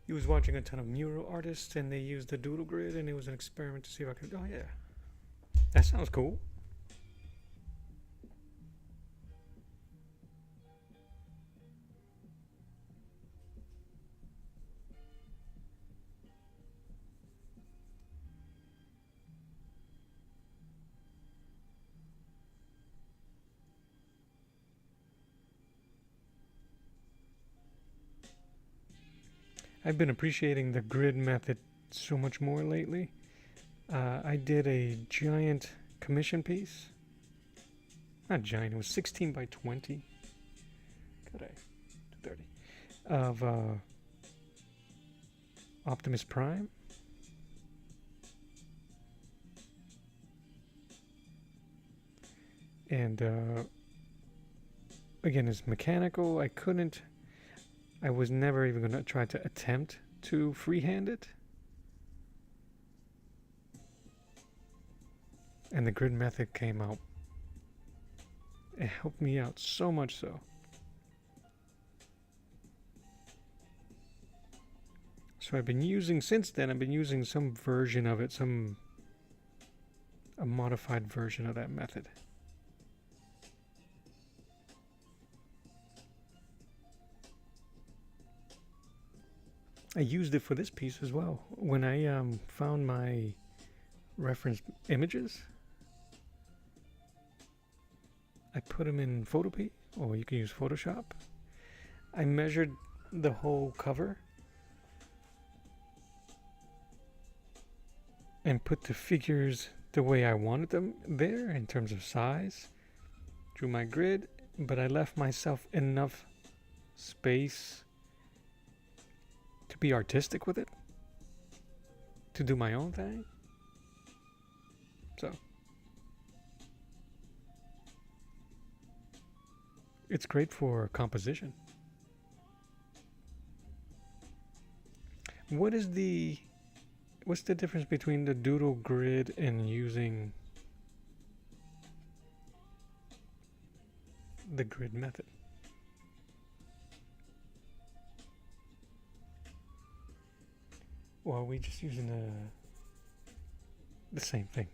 He was watching a ton of mural artists and they used the doodle grid and it was an experiment to see if I could. Oh, yeah. That sounds cool. I've been appreciating the grid method so much more lately. I did a giant commission piece. Not giant, it was 16 by 20. Could I? 30. Of Optimus Prime. And again, it's mechanical. I was never even going to try to attempt to freehand it. And the grid method came out. It helped me out so much so. So since then, I've been using some version of it, a modified version of that method. I used it for this piece as well. When I found my reference images, I put them in Photopea, or you can use Photoshop. I measured the whole cover and put the figures the way I wanted them there in terms of size. Drew my grid, but I left myself enough space to be artistic with it, to do my own thing. So it's great for composition. What's the difference between the doodle grid and using the grid method? Or are we just using the same thing?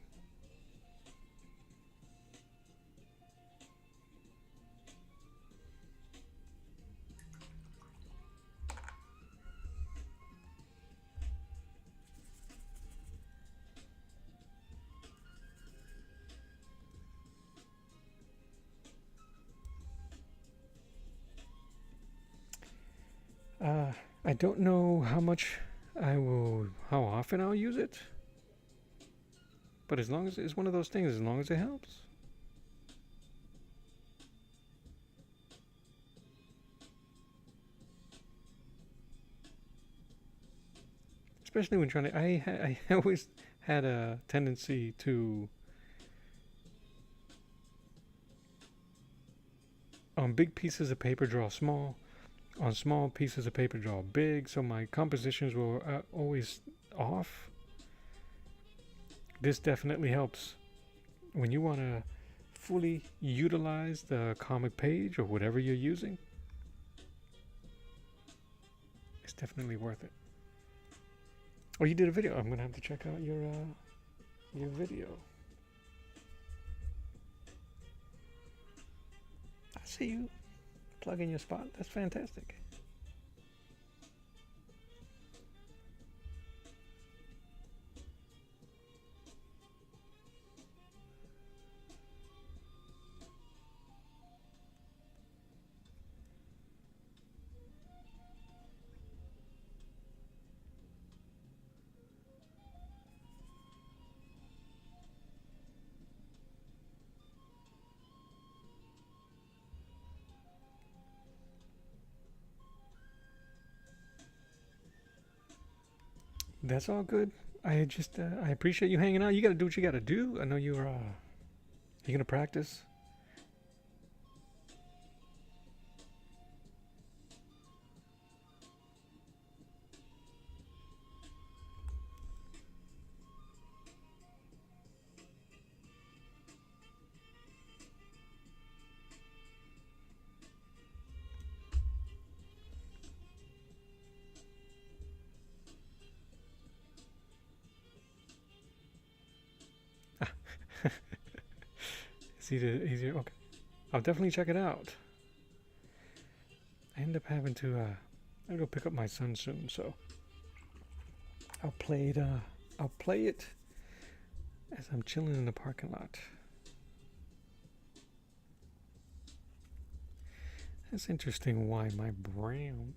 I don't know how often I'll use it. But as long as it's one of those things, as long as it helps. Especially when trying to, I always had a tendency to, on big pieces of paper, draw small. On small pieces of paper, draw big. So my compositions were always off. This definitely helps when you want to fully utilize the comic page or whatever you're using. It's definitely worth it. Oh, you did a video. I'm gonna have to check out your video. I see you plugging your spot. That's fantastic. That's all good. I just I appreciate you hanging out. You got to do what you got to do. I know you're gonna practice. It's easier. Okay, I'll definitely check it out. I end up having to I go pick up my son soon, so I'll play it. I'll play it as I'm chilling in the parking lot. That's interesting. Why my brown?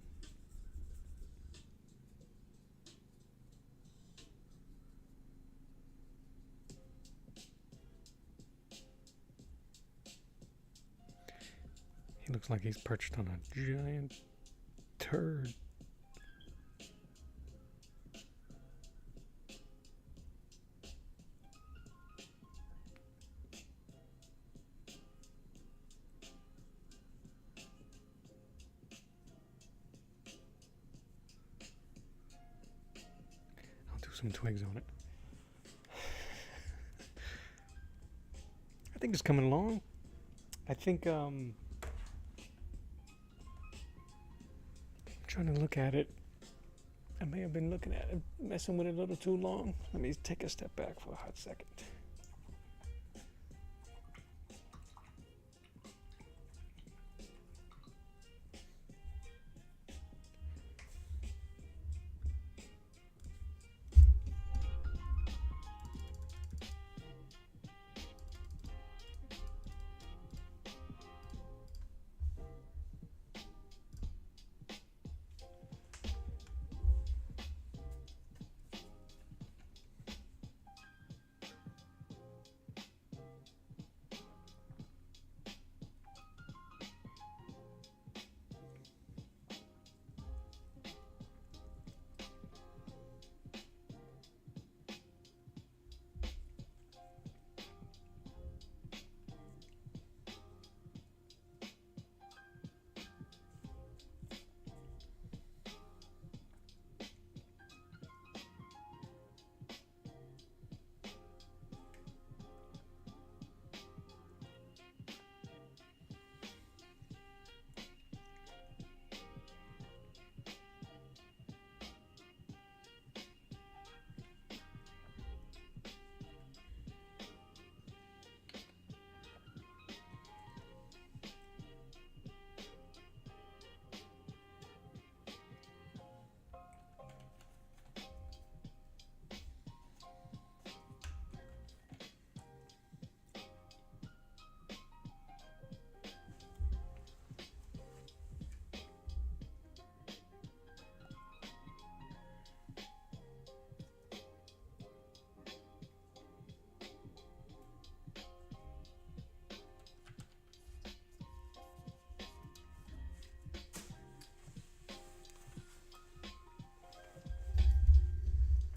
He looks like he's perched on a giant turd. I'll do some twigs on it. I think it's coming along. I think trying to look at it. I may have been looking at it, messing with it a little too long. Let me take a step back for a hot second.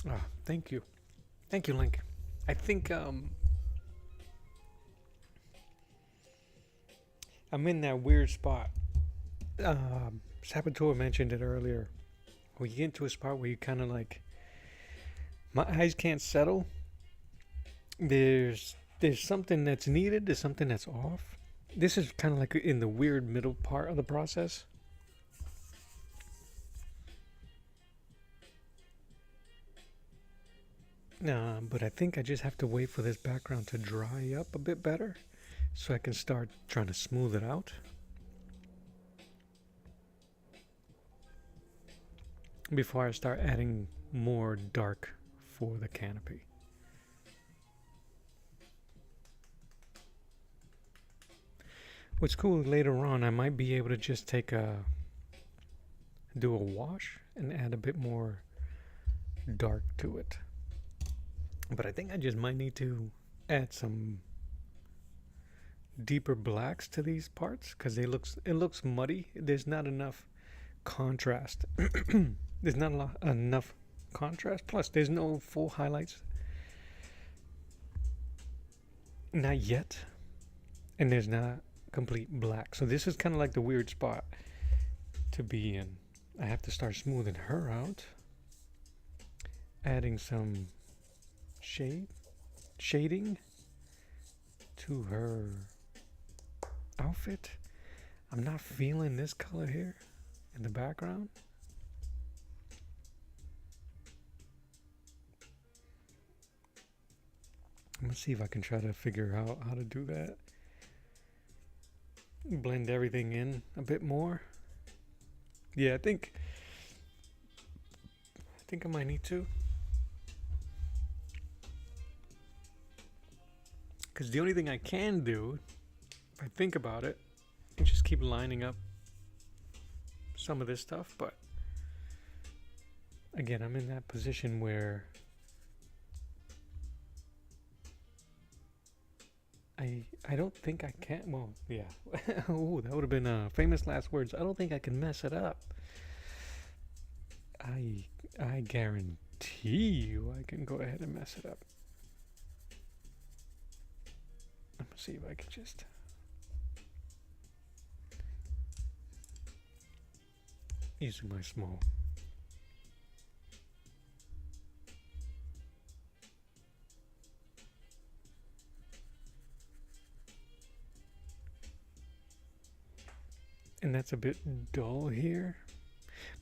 Ah, thank you, Link. I think I'm in that weird spot. Saboteur mentioned it earlier. When you get into a spot where you kind of like, my eyes can't settle. There's something that's needed. There's something that's off. This is kind of like in the weird middle part of the process. But I think I just have to wait for this background to dry up a bit better so I can start trying to smooth it out before I start adding more dark for the canopy. What's cool, later on I might be able to just do a wash and add a bit more dark to it. But I think I just might need to add some deeper blacks to these parts because it looks muddy. There's not enough contrast. There's not enough contrast. Plus, there's no full highlights. Not yet. And there's not complete black. So this is kind of like the weird spot to be in. I have to start smoothing her out. Adding some shading to her outfit. I'm not feeling this color here in the background. I'm gonna see if I can try to figure out how to do that. Blend everything in a bit more. Yeah, I think I might need to. Because the only thing I can do, if I think about it, is just keep lining up some of this stuff. But again, I'm in that position where I don't think I can. Well, yeah. Ooh, that would have been famous last words. I don't think I can mess it up. I guarantee you I can go ahead and mess it up. Let me see if I can just using my small. And that's a bit dull here.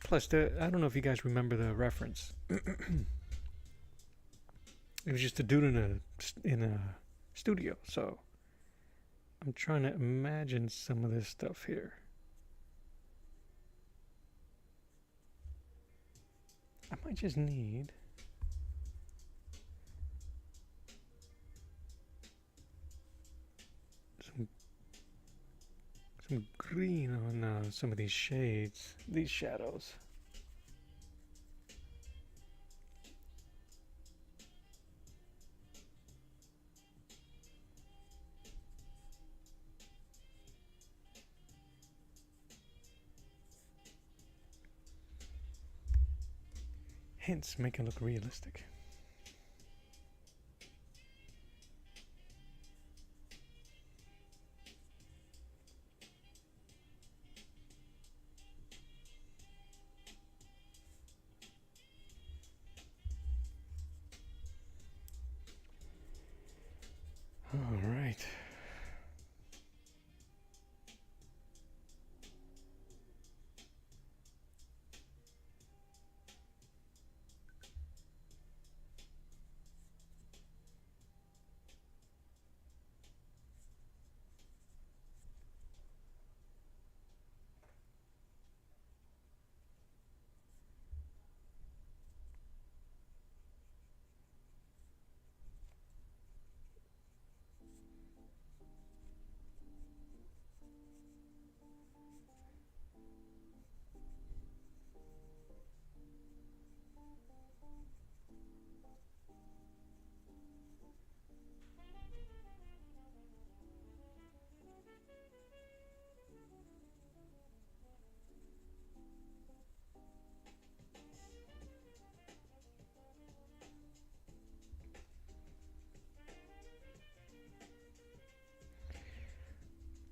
Plus, I don't know if you guys remember the reference. It was just a dude in a studio, so I'm trying to imagine some of this stuff here. I might just need some green on some of these shades, these shadows. Hints make it look realistic. All right.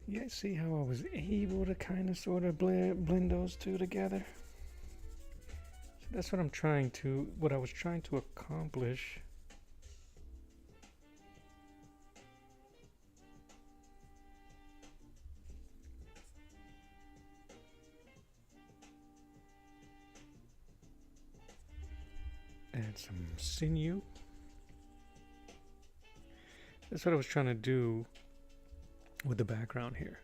You guys see how I was able to kind of sort of blend those two together? So that's what I was trying to accomplish. Add some sinew. That's what I was trying to do with the background here.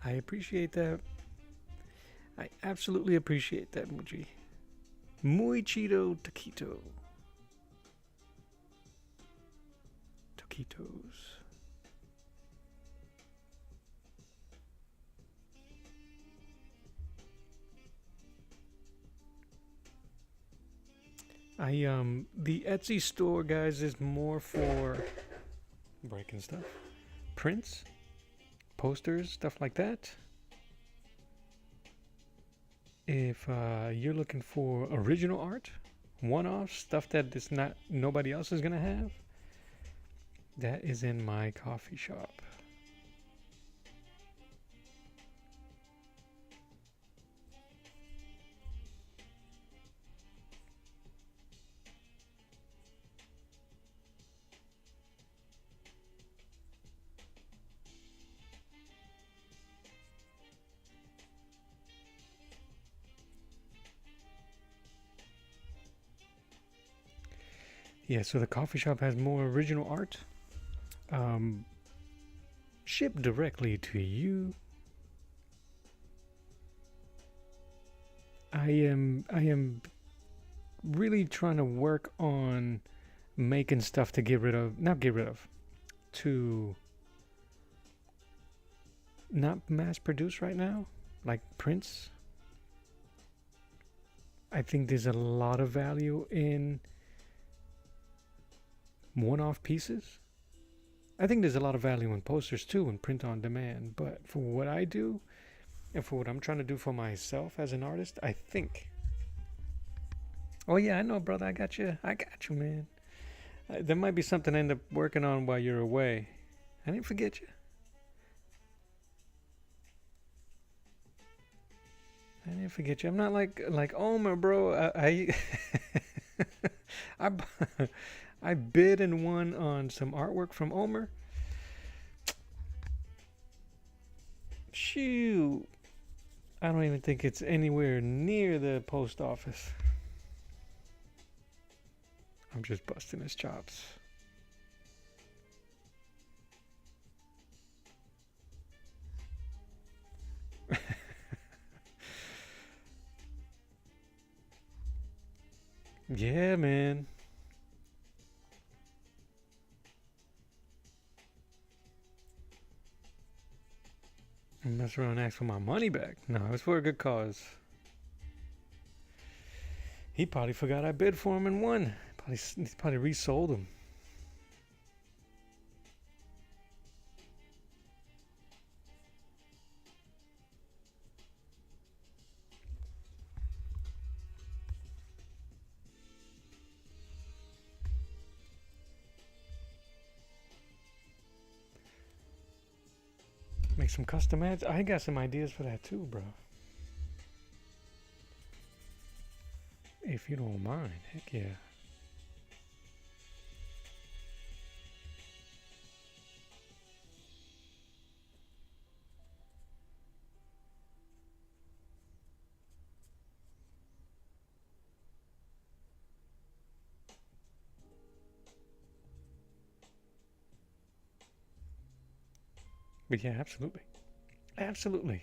I appreciate that. I absolutely appreciate that, Muji. Muy chido taquito. Taquitos. The Etsy store, guys, is more for breaking stuff. Prints, posters, stuff like that. If you're looking for original art, one-off stuff that is not nobody else is gonna have, that is in my coffee shop. Yeah, so the coffee shop has more original art, shipped directly to you. I am really trying to work on making stuff to to not mass produce right now, like prints. I think there's a lot of value in one-off pieces. I think there's a lot of value in posters too and print on demand, but for what I do and for what I'm trying to do for myself as an artist, I think. Oh yeah, I know, brother. I got you, man. There might be something I end up working on while you're away. I didn't forget you. I'm not like Omer, bro. I I bid and won on some artwork from Omer. Shoot. I don't even think it's anywhere near the post office. I'm just busting his chops. Yeah, man. I mess around and ask for my money back. No, it was for a good cause. He probably forgot I bid for him and won. He probably resold him. Make some custom ads. I got some ideas for that too, bro. If you don't mind, heck yeah. But yeah, absolutely. Absolutely.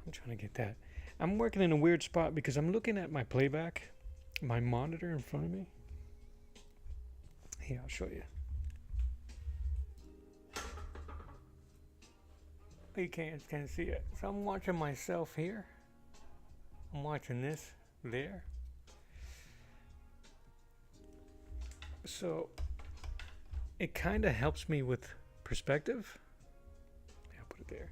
I'm trying to get that. I'm working in a weird spot because I'm looking at my playback, my monitor in front of me. Here, I'll show you. You can't see it. So I'm watching myself here. I'm watching this there. So it kind of helps me with perspective. Yeah, I'll put it there.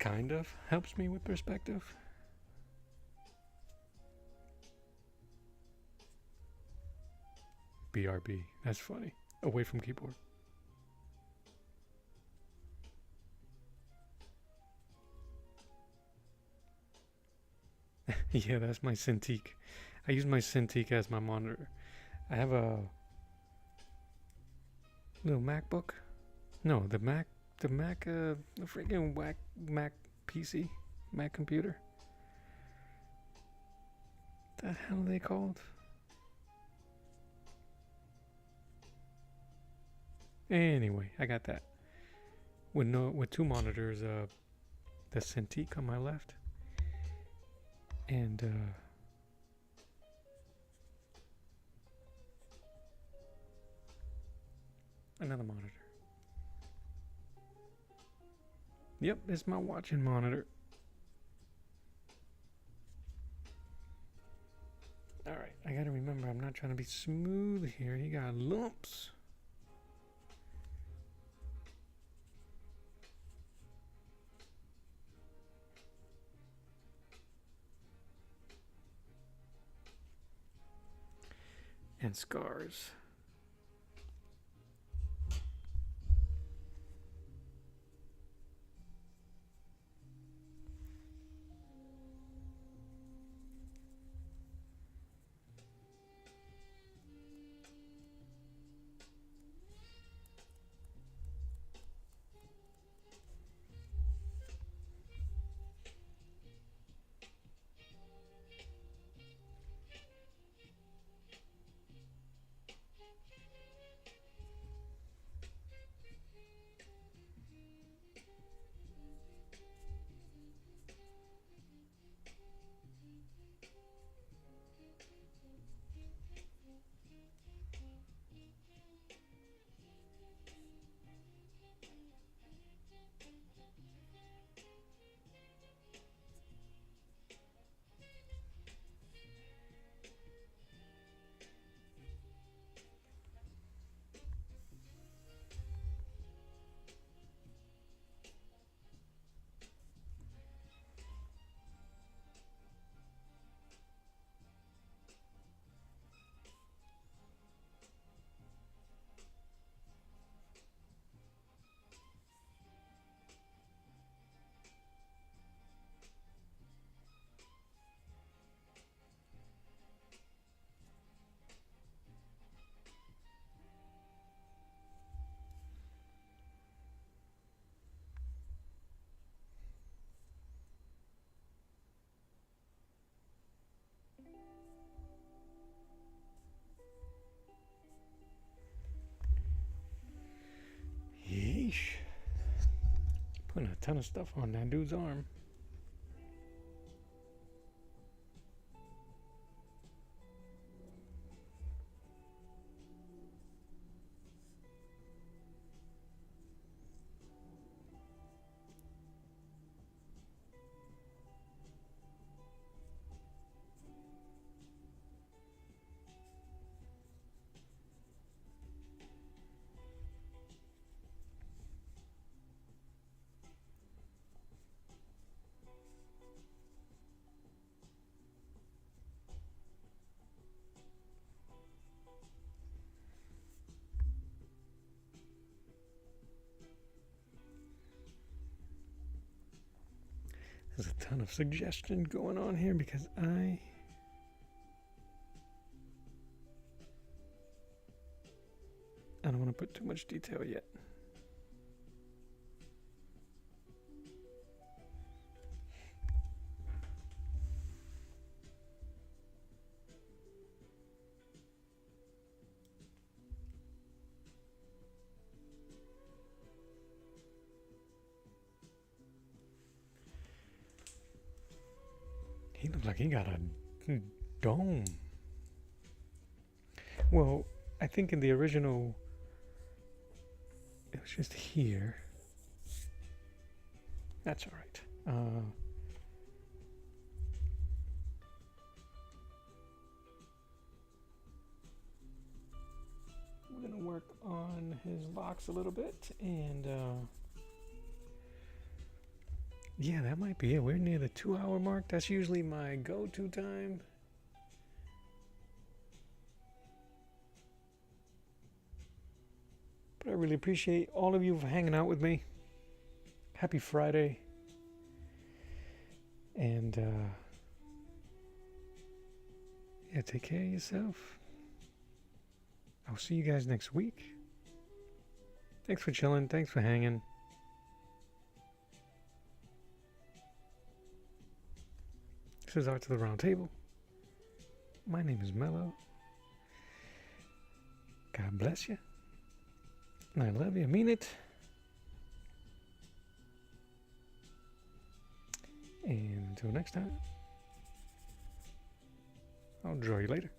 kind of helps me with perspective. BRB. That's funny. Away from keyboard. Yeah, that's my Cintiq. I use my Cintiq as my monitor. I have a little MacBook. No, the freaking whack Mac PC, Mac computer. The hell are they called? Anyway, I got that with two monitors. The Cintiq on my left, and another monitor. Yep, it's my watching monitor. Alright, I gotta remember I'm not trying to be smooth here. You got lumps. And scars. Yeesh. Putting a ton of stuff on that dude's arm. There's a ton of suggestion going on here because I don't want to put too much detail yet. He looks like he got a dome. Well, I think in the original, it was just here. That's all right. We're gonna work on his locks a little bit and Yeah, that might be it. We're near the 2 hour mark. That's usually my go-to time. But I really appreciate all of you for hanging out with me. Happy Friday. And yeah, take care of yourself. I'll see you guys next week. Thanks for chilling. Thanks for hanging. This is Art to the Round Table. My name is Mello. God bless you. And I love you. I mean it. And until next time, I'll draw you later.